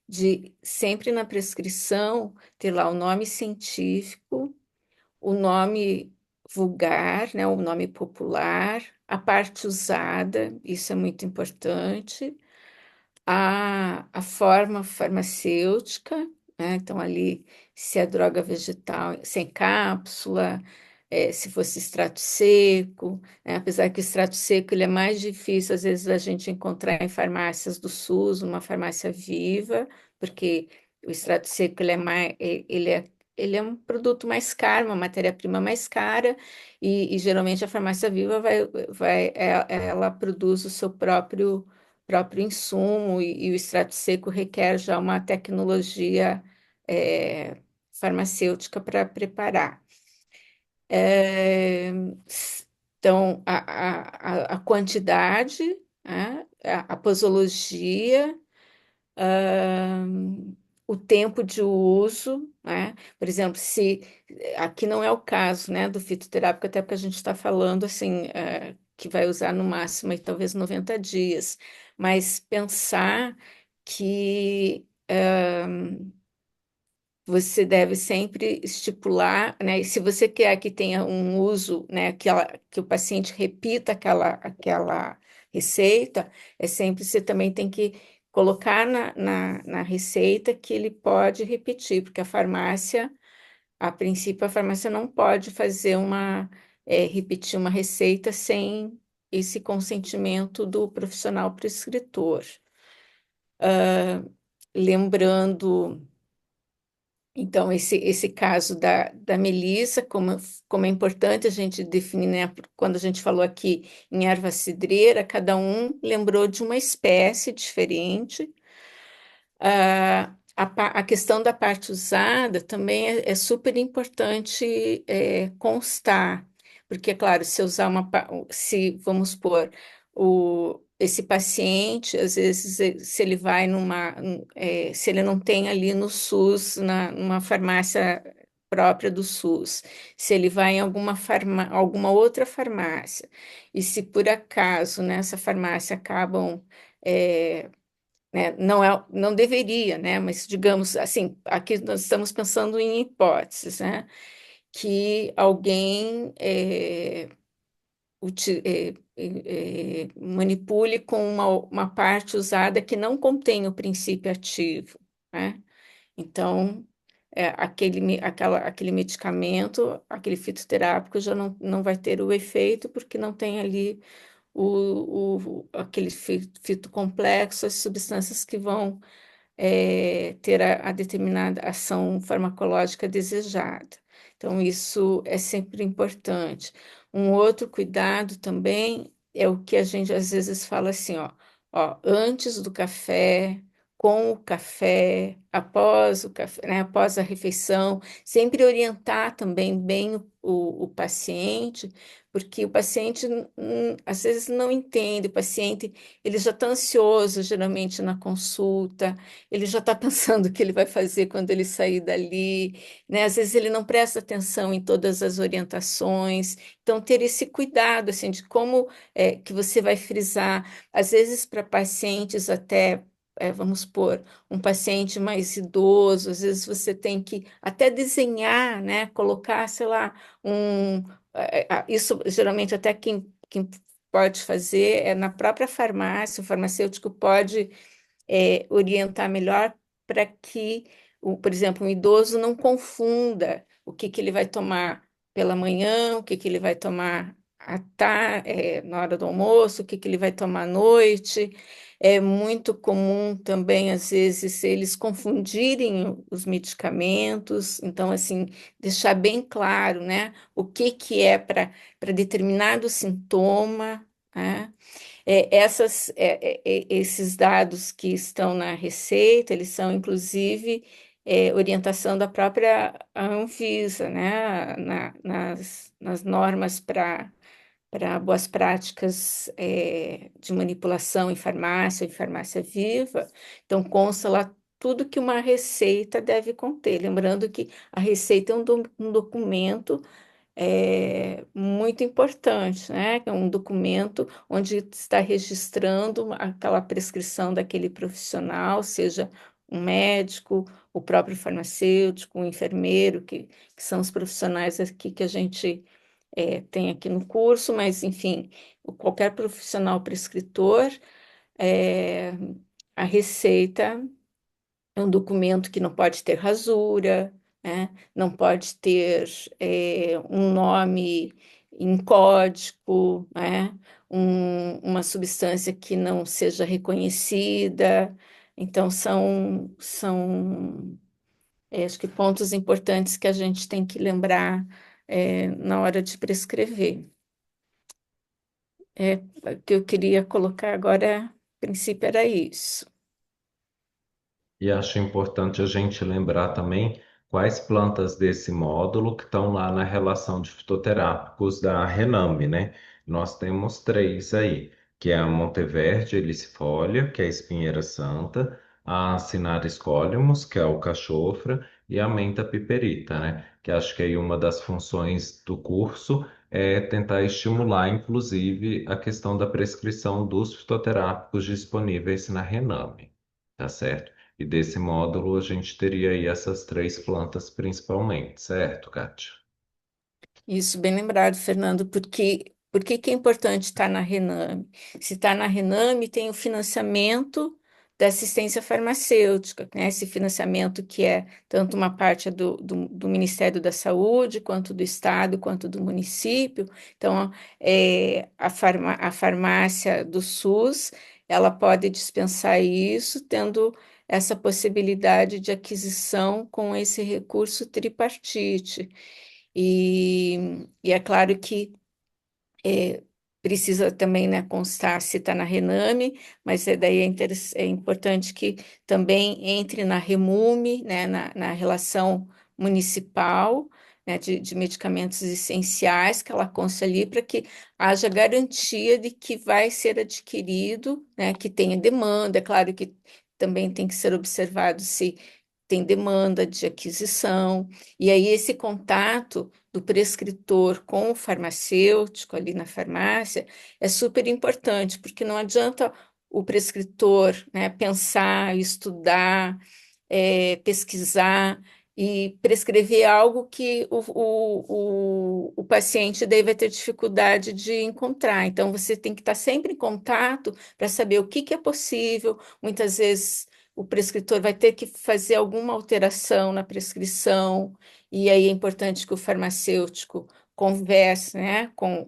de sempre na prescrição ter lá o nome científico, o nome vulgar, né, o nome popular, a parte usada, isso é muito importante, a forma farmacêutica, né? Então, ali, se é droga vegetal sem cápsula, se fosse extrato seco, né? Apesar que o extrato seco ele é mais difícil, às vezes, a gente encontrar em farmácias do SUS, uma farmácia viva, porque o extrato seco ele é um produto mais caro, uma matéria-prima mais cara, e geralmente a farmácia viva ela produz o seu próprio insumo e o extrato seco requer já uma tecnologia farmacêutica para preparar. É, então, a quantidade, né, a posologia, o tempo de uso, né? Por exemplo, se aqui não é o caso, né, do fitoterápico, até porque a gente está falando assim, que vai usar no máximo aí, talvez 90 dias, mas pensar que você deve sempre estipular, né? E se você quer que tenha um uso, né, que o paciente repita aquela receita, sempre você também tem que colocar na receita que ele pode repetir, porque a princípio, a farmácia não pode repetir uma receita sem esse consentimento do profissional prescritor. Lembrando. Então, esse caso da Melissa, como é importante a gente definir, né, quando a gente falou aqui em erva cidreira, cada um lembrou de uma espécie diferente. A questão da parte usada também é super importante constar, porque, é claro, se eu usar se, vamos supor, esse paciente, às vezes, se ele vai se ele não tem ali no SUS, numa farmácia própria do SUS, se ele vai em alguma outra farmácia, e se por acaso nessa farmácia acabam não deveria, né? Mas digamos assim, aqui nós estamos pensando em hipóteses, né? Que alguém manipule com uma parte usada que não contém o princípio ativo, né? Então, aquele medicamento, aquele fitoterápico já não vai ter o efeito porque não tem ali aquele fitocomplexo, as substâncias que vão ter a determinada ação farmacológica desejada. Então, isso é sempre importante. Um outro cuidado também é o que a gente às vezes fala assim, ó, antes do café, com o café, após o café, né, após a refeição, sempre orientar também bem o paciente, porque o paciente às vezes não entende, o paciente ele já está ansioso geralmente na consulta, ele já está pensando o que ele vai fazer quando ele sair dali, né? Às vezes ele não presta atenção em todas as orientações. Então, ter esse cuidado, assim, de como que você vai frisar, às vezes para pacientes até, vamos supor, um paciente mais idoso, às vezes você tem que até desenhar, né? Colocar, sei lá, isso geralmente até quem pode fazer é na própria farmácia, o farmacêutico pode orientar melhor para que, por exemplo, um idoso não confunda o que ele vai tomar pela manhã, o que ele vai tomar na hora do almoço, o que ele vai tomar à noite. É muito comum também, às vezes, eles confundirem os medicamentos. Então, assim, deixar bem claro, né, o que é para determinado sintoma, né? Esses dados que estão na receita, eles são, inclusive, orientação da própria Anvisa, né? Nas normas para boas práticas de manipulação em farmácia viva. Então, consta lá tudo que uma receita deve conter. Lembrando que a receita é um documento muito importante, né? Que é um documento onde está registrando aquela prescrição daquele profissional, seja um médico, o próprio farmacêutico, um enfermeiro, que são os profissionais aqui que a gente tem aqui no curso, mas, enfim, qualquer profissional prescritor, é, a receita é um documento que não pode ter rasura, né? Não pode ter um nome em código, né? Uma substância que não seja reconhecida. Então, acho que pontos importantes que a gente tem que lembrar na hora de prescrever. O que eu queria colocar agora, a princípio, era isso. E acho importante a gente lembrar também quais plantas desse módulo que estão lá na relação de fitoterápicos da Rename, né? Nós temos três aí, que é a Monteverde elicifolia, que é a espinheira santa, a Cinnaris colymus, que é o cachofra, e a Menta piperita, né? Que acho que aí uma das funções do curso é tentar estimular, inclusive, a questão da prescrição dos fitoterápicos disponíveis na Rename, tá certo? E desse módulo a gente teria aí essas três plantas principalmente, certo, Kátia? Isso, bem lembrado, Fernando, porque por que que é importante estar na Rename? Se está na Rename, tem o financiamento da assistência farmacêutica, né? Esse financiamento que é tanto uma parte do Ministério da Saúde, quanto do Estado, quanto do município. Então, a farmácia do SUS, ela pode dispensar isso, tendo essa possibilidade de aquisição com esse recurso tripartite. E é claro que precisa também, né, constar se está na Rename, mas daí é importante que também entre na Remume, né, na relação municipal, né, de medicamentos essenciais, que ela conste ali para que haja garantia de que vai ser adquirido, né, que tenha demanda. É claro que também tem que ser observado se tem demanda de aquisição, e aí esse contato do prescritor com o farmacêutico ali na farmácia é super importante, porque não adianta o prescritor, né, pensar, estudar, pesquisar e prescrever algo que o paciente daí vai ter dificuldade de encontrar. Então, você tem que estar sempre em contato para saber o que que é possível. Muitas vezes o prescritor vai ter que fazer alguma alteração na prescrição, e aí é importante que o farmacêutico converse, né, com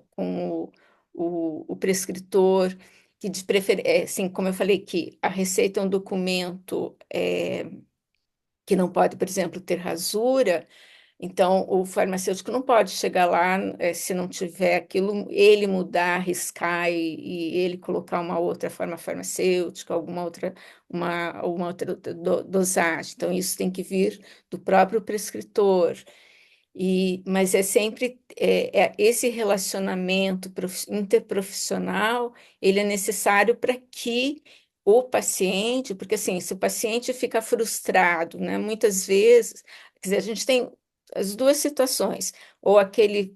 o prescritor, que de preferência, assim, como eu falei, que a receita é um documento que não pode, por exemplo, ter rasura. Então, o farmacêutico não pode chegar lá, se não tiver aquilo, ele mudar, arriscar e ele colocar uma outra forma farmacêutica, uma outra dosagem. Então, isso tem que vir do próprio prescritor. Mas é sempre esse relacionamento interprofissional, ele é necessário para que o paciente, porque assim, se o paciente fica frustrado, né, muitas vezes, quer dizer, a gente tem as duas situações, ou aquele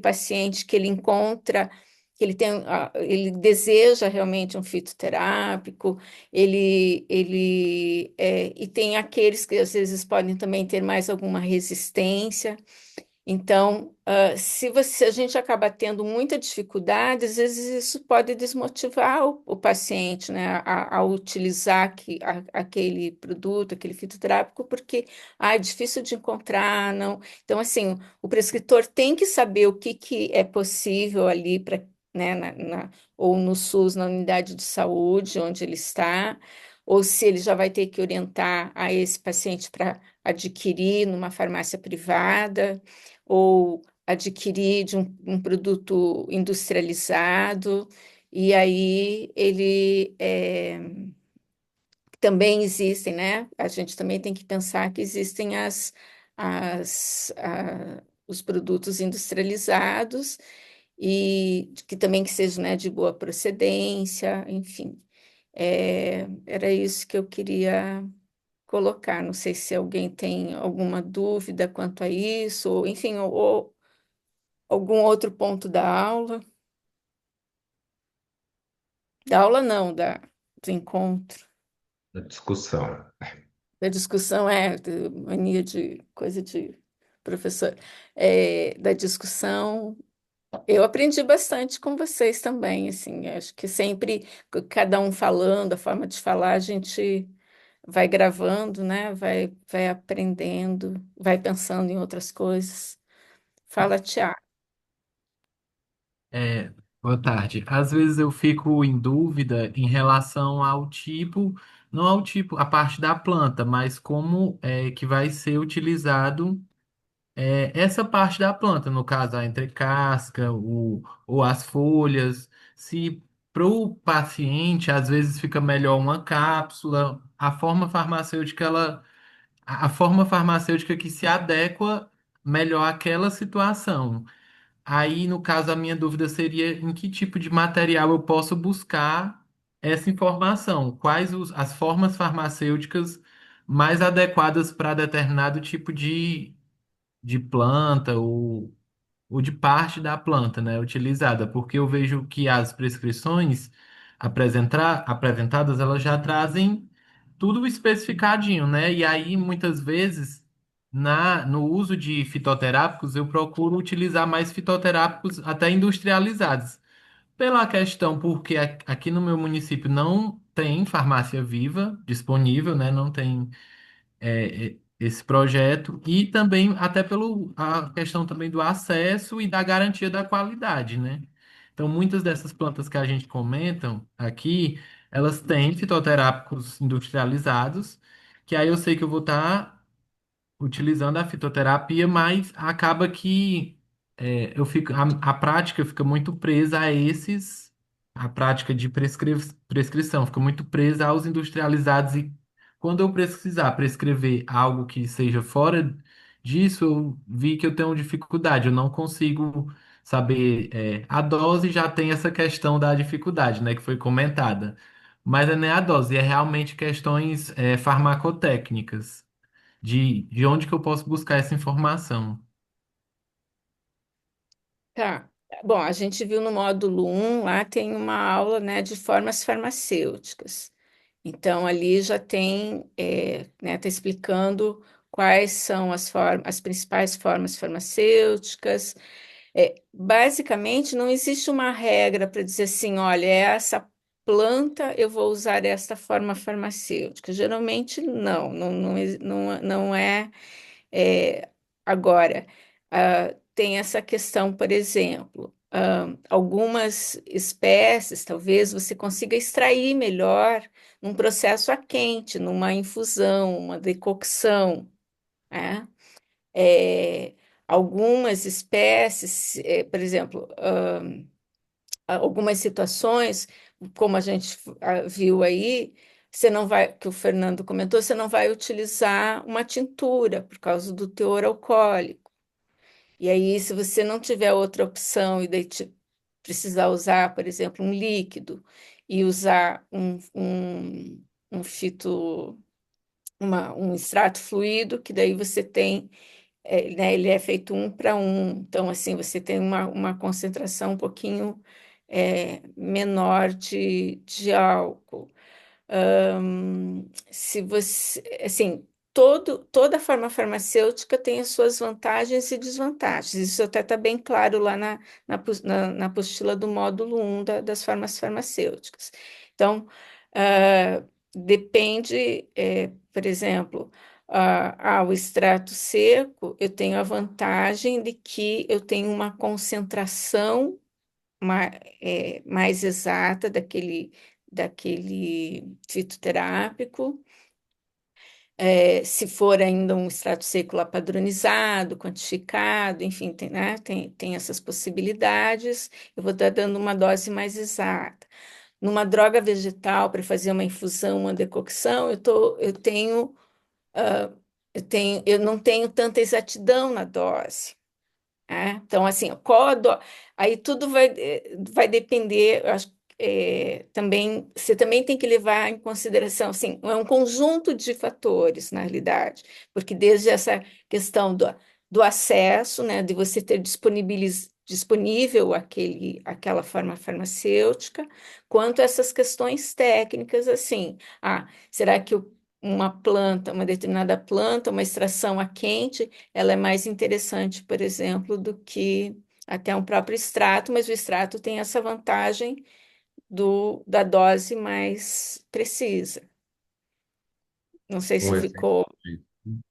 paciente que ele encontra, que ele deseja realmente um fitoterápico, e tem aqueles que às vezes podem também ter mais alguma resistência. Então, se a gente acaba tendo muita dificuldade, às vezes isso pode desmotivar o paciente, né, a utilizar aquele produto, aquele fitoterápico, porque é difícil de encontrar, não. Então, assim, o prescritor tem que saber o que, que é possível ali para, né, ou no SUS, na unidade de saúde, onde ele está, ou se ele já vai ter que orientar a esse paciente para adquirir numa farmácia privada ou adquirir de um produto industrializado, e aí também existem, né? A gente também tem que pensar que existem os produtos industrializados e que também que sejam, né, de boa procedência, enfim. Era isso que eu queria colocar. Não sei se alguém tem alguma dúvida quanto a isso, ou, enfim, ou Algum outro ponto da aula? Da aula não, do encontro. Da discussão. Da discussão de mania de coisa de professor. Da discussão, eu aprendi bastante com vocês também, assim, acho que sempre cada um falando, a forma de falar, a gente vai gravando, né? Vai aprendendo, vai pensando em outras coisas. Fala, Tiago. É, boa tarde. Às vezes eu fico em dúvida em relação ao tipo, não ao tipo, a parte da planta, mas como é que vai ser utilizado essa parte da planta, no caso, a entrecasca, ou as folhas. Se para o paciente, às vezes fica melhor uma cápsula, a forma farmacêutica que se adequa melhor àquela situação. Aí, no caso, a minha dúvida seria em que tipo de material eu posso buscar essa informação? As formas farmacêuticas mais adequadas para determinado tipo de planta ou de parte da planta, né, utilizada? Porque eu vejo que as prescrições apresentadas, elas já trazem tudo especificadinho, né? E aí, muitas vezes, no uso de fitoterápicos, eu procuro utilizar mais fitoterápicos até industrializados. Pela questão, porque aqui no meu município não tem farmácia viva disponível, né? Não tem esse projeto, e também até pelo a questão também do acesso e da garantia da qualidade, né? Então, muitas dessas plantas que a gente comenta aqui, elas têm fitoterápicos industrializados, que aí eu sei que eu vou estar utilizando a fitoterapia, mas acaba que a prática fica muito presa a prática de prescrição fica muito presa aos industrializados, e quando eu precisar prescrever algo que seja fora disso, eu vi que eu tenho dificuldade, eu não consigo saber, a dose já tem essa questão da dificuldade, né, que foi comentada, mas não é a dose, é realmente questões, farmacotécnicas de onde que eu posso buscar essa informação. Tá. Bom, a gente viu no módulo 1, lá tem uma aula, né, de formas farmacêuticas. Então, ali já tem, né, tá explicando quais são as principais formas farmacêuticas. Basicamente, não existe uma regra para dizer assim, olha, essa planta eu vou usar esta forma farmacêutica. Geralmente, não é. É, agora, tem essa questão, por exemplo, algumas espécies talvez você consiga extrair melhor num processo a quente, numa infusão, uma decocção, né? É, algumas espécies, por exemplo, algumas situações, como a gente viu aí, você não vai, que o Fernando comentou, você não vai utilizar uma tintura por causa do teor alcoólico. E aí, se você não tiver outra opção e daí precisar usar, por exemplo, um líquido e usar um fito, um extrato fluido, que daí você tem, né, ele é feito 1 para 1. Então, assim, você tem uma concentração um pouquinho menor de álcool. Se você, assim, toda forma farmacêutica tem as suas vantagens e desvantagens. Isso até está bem claro lá na apostila do módulo 1 das formas farmacêuticas. Então, depende, por exemplo, o extrato seco, eu tenho a vantagem de que eu tenho uma concentração mais exata daquele fitoterápico. Se for ainda um extrato seco lá padronizado, quantificado, enfim, né, tem essas possibilidades, eu vou estar dando uma dose mais exata. Numa droga vegetal, para fazer uma infusão, uma decocção, ah, eu não tenho tanta exatidão na dose. Então, assim, aí tudo vai depender, eu acho, também, você também tem que levar em consideração, assim, é um conjunto de fatores, na realidade, porque desde essa questão do acesso, né, de você ter disponível aquela forma farmacêutica, quanto essas questões técnicas, assim, será que uma planta, uma determinada planta, uma extração a quente, ela é mais interessante, por exemplo, do que até um próprio extrato, mas o extrato tem essa vantagem da dose mais precisa. Não sei se Um exemplo ficou. disso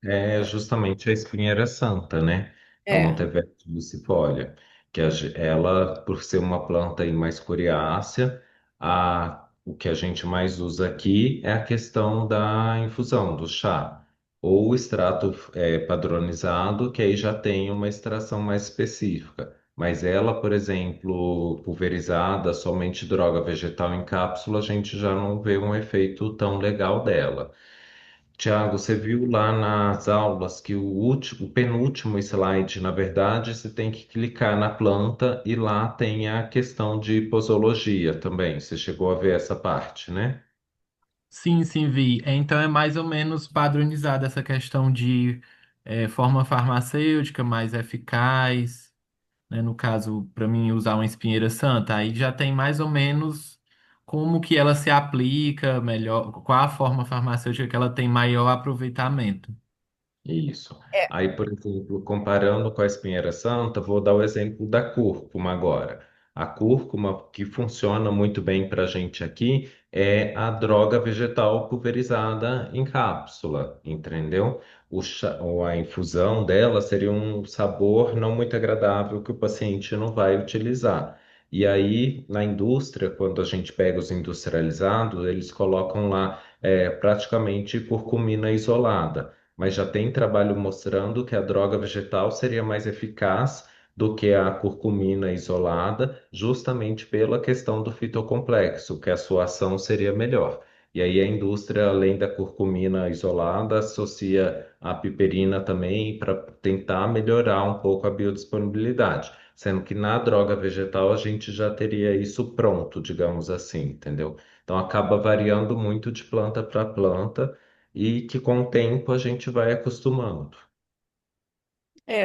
é justamente a espinheira santa, né? A É, Monteverdi lucifólia, que ela, por ser uma planta aí mais coriácea, o que a gente mais usa aqui é a questão da infusão, do chá, ou o extrato padronizado, que aí já tem uma extração mais específica. Mas ela, por exemplo, pulverizada, somente droga vegetal em cápsula, a gente já não vê um efeito tão legal dela. Tiago, você viu lá nas aulas que o penúltimo slide, na verdade, você tem que clicar na planta e lá tem a questão de posologia também. Você chegou a ver essa parte, né? Sim, sim, vi. Então é mais ou menos padronizada essa questão de forma farmacêutica mais eficaz, né? No caso, para mim, usar uma espinheira santa, aí já tem mais ou menos como que ela se aplica melhor, qual a forma farmacêutica que ela tem maior aproveitamento. Isso. é, Aí, por exemplo, comparando com a espinheira santa, vou dar o exemplo da cúrcuma agora. A cúrcuma, que funciona muito bem para a gente aqui, é a droga vegetal pulverizada em cápsula, entendeu? Ou a infusão dela seria um sabor não muito agradável que o paciente não vai utilizar. E aí, na indústria, quando a gente pega os industrializados, eles colocam lá praticamente curcumina isolada, mas já tem trabalho mostrando que a droga vegetal seria mais eficaz do que a curcumina isolada, justamente pela questão do fitocomplexo, que a sua ação seria melhor. E aí a indústria, além da curcumina isolada, associa a piperina também para tentar melhorar um pouco a biodisponibilidade, sendo que na droga vegetal a gente já teria isso pronto, digamos assim, entendeu? Então acaba variando muito de planta para planta e que com o tempo a gente vai acostumando.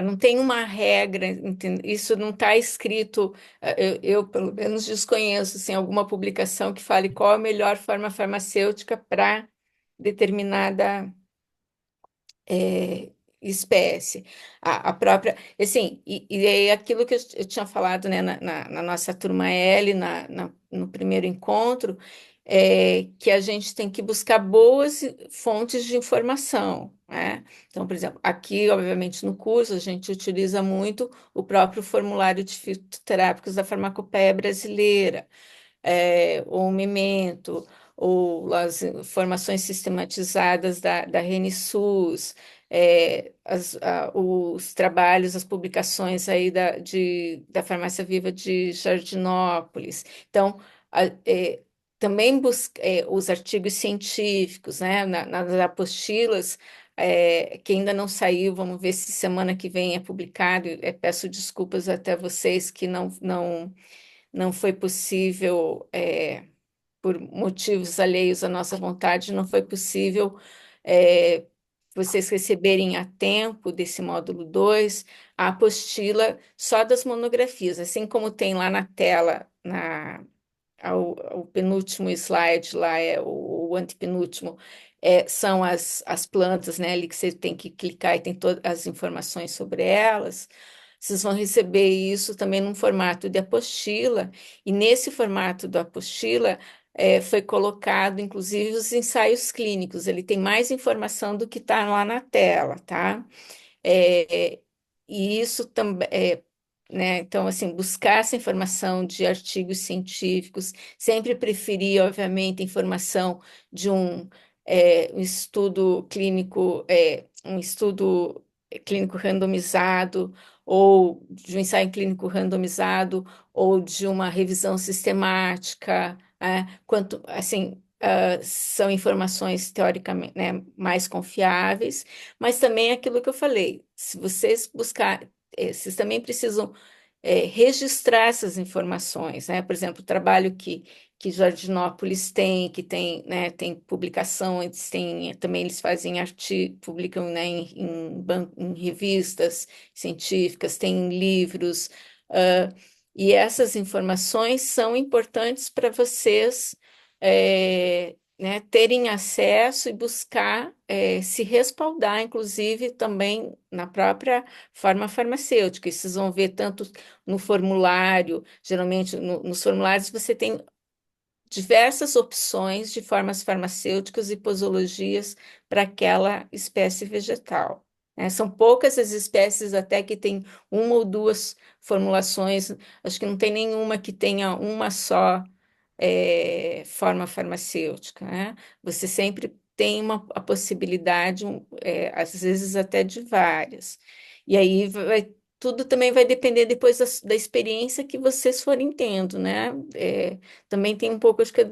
não tem uma regra, isso não está escrito, pelo menos desconheço assim, alguma publicação que fale qual a melhor forma farmacêutica para determinada espécie. A própria, assim, e é aquilo que eu tinha falado, né, na nossa turma L, no primeiro encontro, que a gente tem que buscar boas fontes de informação, né? Então, por exemplo, aqui, obviamente, no curso, a gente utiliza muito o próprio formulário de fitoterápicos da Farmacopeia Brasileira, ou Memento, ou as informações sistematizadas da RNSUS, os trabalhos, as publicações aí da Farmácia Viva de Jardinópolis. Então, a- é, também os artigos científicos, né, nas apostilas, que ainda não saiu, vamos ver se semana que vem é publicado. Peço desculpas até vocês que não foi possível, por motivos alheios à nossa vontade, não foi possível é, vocês receberem a tempo desse módulo 2 a apostila só das monografias, assim como tem lá na tela, o penúltimo slide lá, o antepenúltimo, são as plantas, né, ali que você tem que clicar e tem todas as informações sobre elas. Vocês vão receber isso também num formato de apostila, e nesse formato da apostila foi colocado, inclusive, os ensaios clínicos. Ele tem mais informação do que está lá na tela, tá? É, e isso também, né? Então, assim, buscar essa informação de artigos científicos, sempre preferir, obviamente, informação de um estudo clínico, clínico randomizado, ou de um ensaio clínico randomizado, ou de uma revisão sistemática, quanto, assim, são informações teoricamente, né, mais confiáveis, mas também aquilo que eu falei, se vocês buscar, vocês também precisam registrar essas informações, né? Por exemplo, o trabalho que Jardinópolis tem, que tem, né, tem publicação, também eles fazem artigo, publicam, né, em revistas científicas, tem livros, Ah, e essas informações são importantes para vocês, né, terem acesso e buscar, se respaldar, inclusive também na própria forma farmacêutica. E vocês vão ver tanto no formulário, geralmente nos formulários você tem diversas opções de formas farmacêuticas e posologias para aquela espécie vegetal, né? São poucas as espécies até que tem uma ou duas formulações, acho que não tem nenhuma que tenha uma só forma farmacêutica, né? Você sempre tem a possibilidade, às vezes até de várias. E aí tudo também vai depender depois da experiência que vocês forem tendo, né? Também tem um pouco, acho que,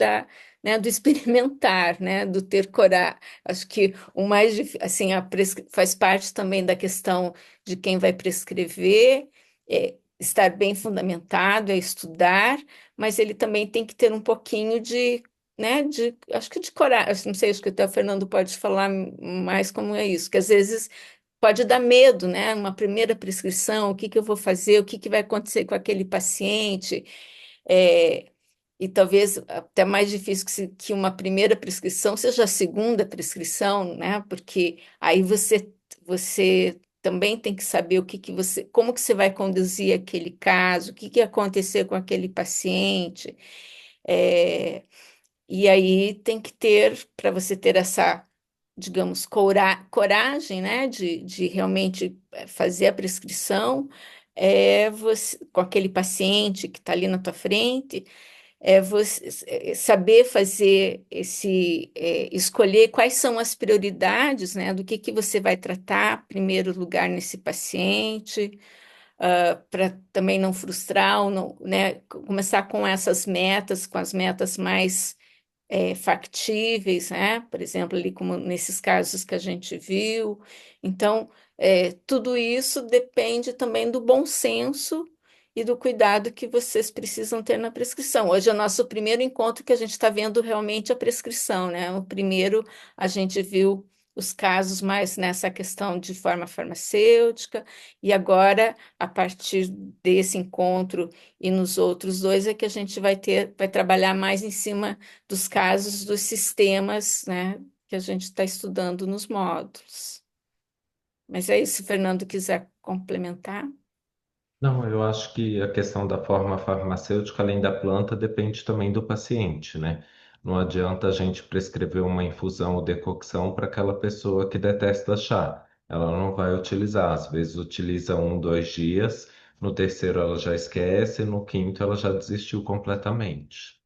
né, do experimentar, né? Do ter coragem. Acho que o mais difícil, assim, faz parte também da questão de quem vai prescrever, estar bem fundamentado, é estudar, mas ele também tem que ter um pouquinho de, né, acho que de coragem, não sei, acho que até o Fernando pode falar mais como é isso, que às vezes pode dar medo, né? Uma primeira prescrição, o que que eu vou fazer, o que que vai acontecer com aquele paciente, é, e talvez até mais difícil que uma primeira prescrição seja a segunda prescrição, né? Porque aí você também tem que saber o que que como que você vai conduzir aquele caso, o que que ia acontecer com aquele paciente. É, e aí tem que ter, para você ter essa, digamos, coragem, né, de realmente fazer a prescrição, com aquele paciente que está ali na tua frente, você saber fazer escolher quais são as prioridades, né, do que você vai tratar em primeiro lugar nesse paciente, para também não frustrar, ou não, né, começar com essas metas, com as metas mais factíveis, né? Por exemplo, ali como nesses casos que a gente viu. Então, tudo isso depende também do bom senso e do cuidado que vocês precisam ter na prescrição. Hoje é o nosso primeiro encontro que a gente está vendo realmente a prescrição, né? O primeiro a gente viu os casos mais nessa questão de forma farmacêutica, e agora, a partir desse encontro e nos outros dois, é que a gente vai trabalhar mais em cima dos casos dos sistemas, né, que a gente está estudando nos módulos. Mas é isso, se o Fernando quiser complementar. Não, eu acho que a questão da forma farmacêutica, além da planta, depende também do paciente, né? Não adianta a gente prescrever uma infusão ou decocção para aquela pessoa que detesta chá. Ela não vai utilizar. Às vezes utiliza um, 2 dias, no terceiro ela já esquece, no quinto ela já desistiu completamente.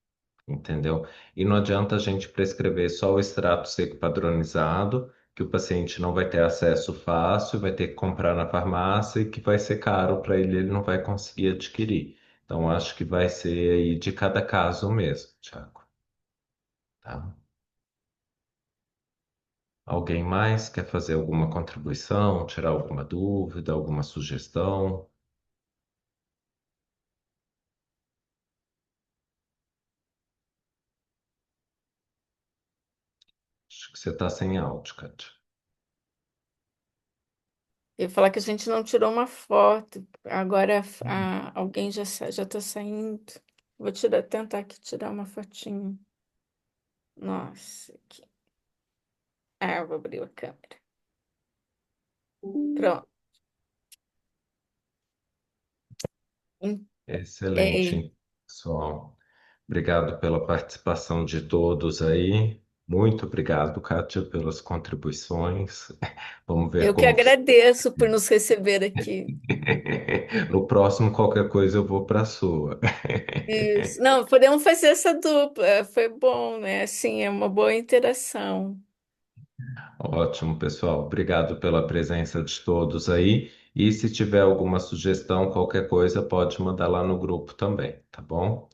Entendeu? E não adianta a gente prescrever só o extrato seco padronizado, que o paciente não vai ter acesso fácil, vai ter que comprar na farmácia e que vai ser caro para ele, ele não vai conseguir adquirir. Então, acho que vai ser aí de cada caso mesmo, Tiago. Tá? Alguém mais quer fazer alguma contribuição, tirar alguma dúvida, alguma sugestão? Acho que você está sem áudio, Kátia. Eu ia falar que a gente não tirou uma foto. Agora alguém já está saindo. Vou tentar aqui tirar uma fotinho. Nossa, aqui. Eu vou abrir a câmera. Pronto. É, Excelente, pessoal. Obrigado pela participação de todos aí. Muito obrigado, Kátia, pelas contribuições. Vamos ver eu que como que... agradeço por nos receber aqui. No próximo, qualquer coisa, eu vou para a sua. Isso. Não, podemos fazer essa dupla. Foi bom, né? Assim, é uma boa interação. Ótimo, pessoal. Obrigado pela presença de todos aí. E se tiver alguma sugestão, qualquer coisa, pode mandar lá no grupo também, tá bom?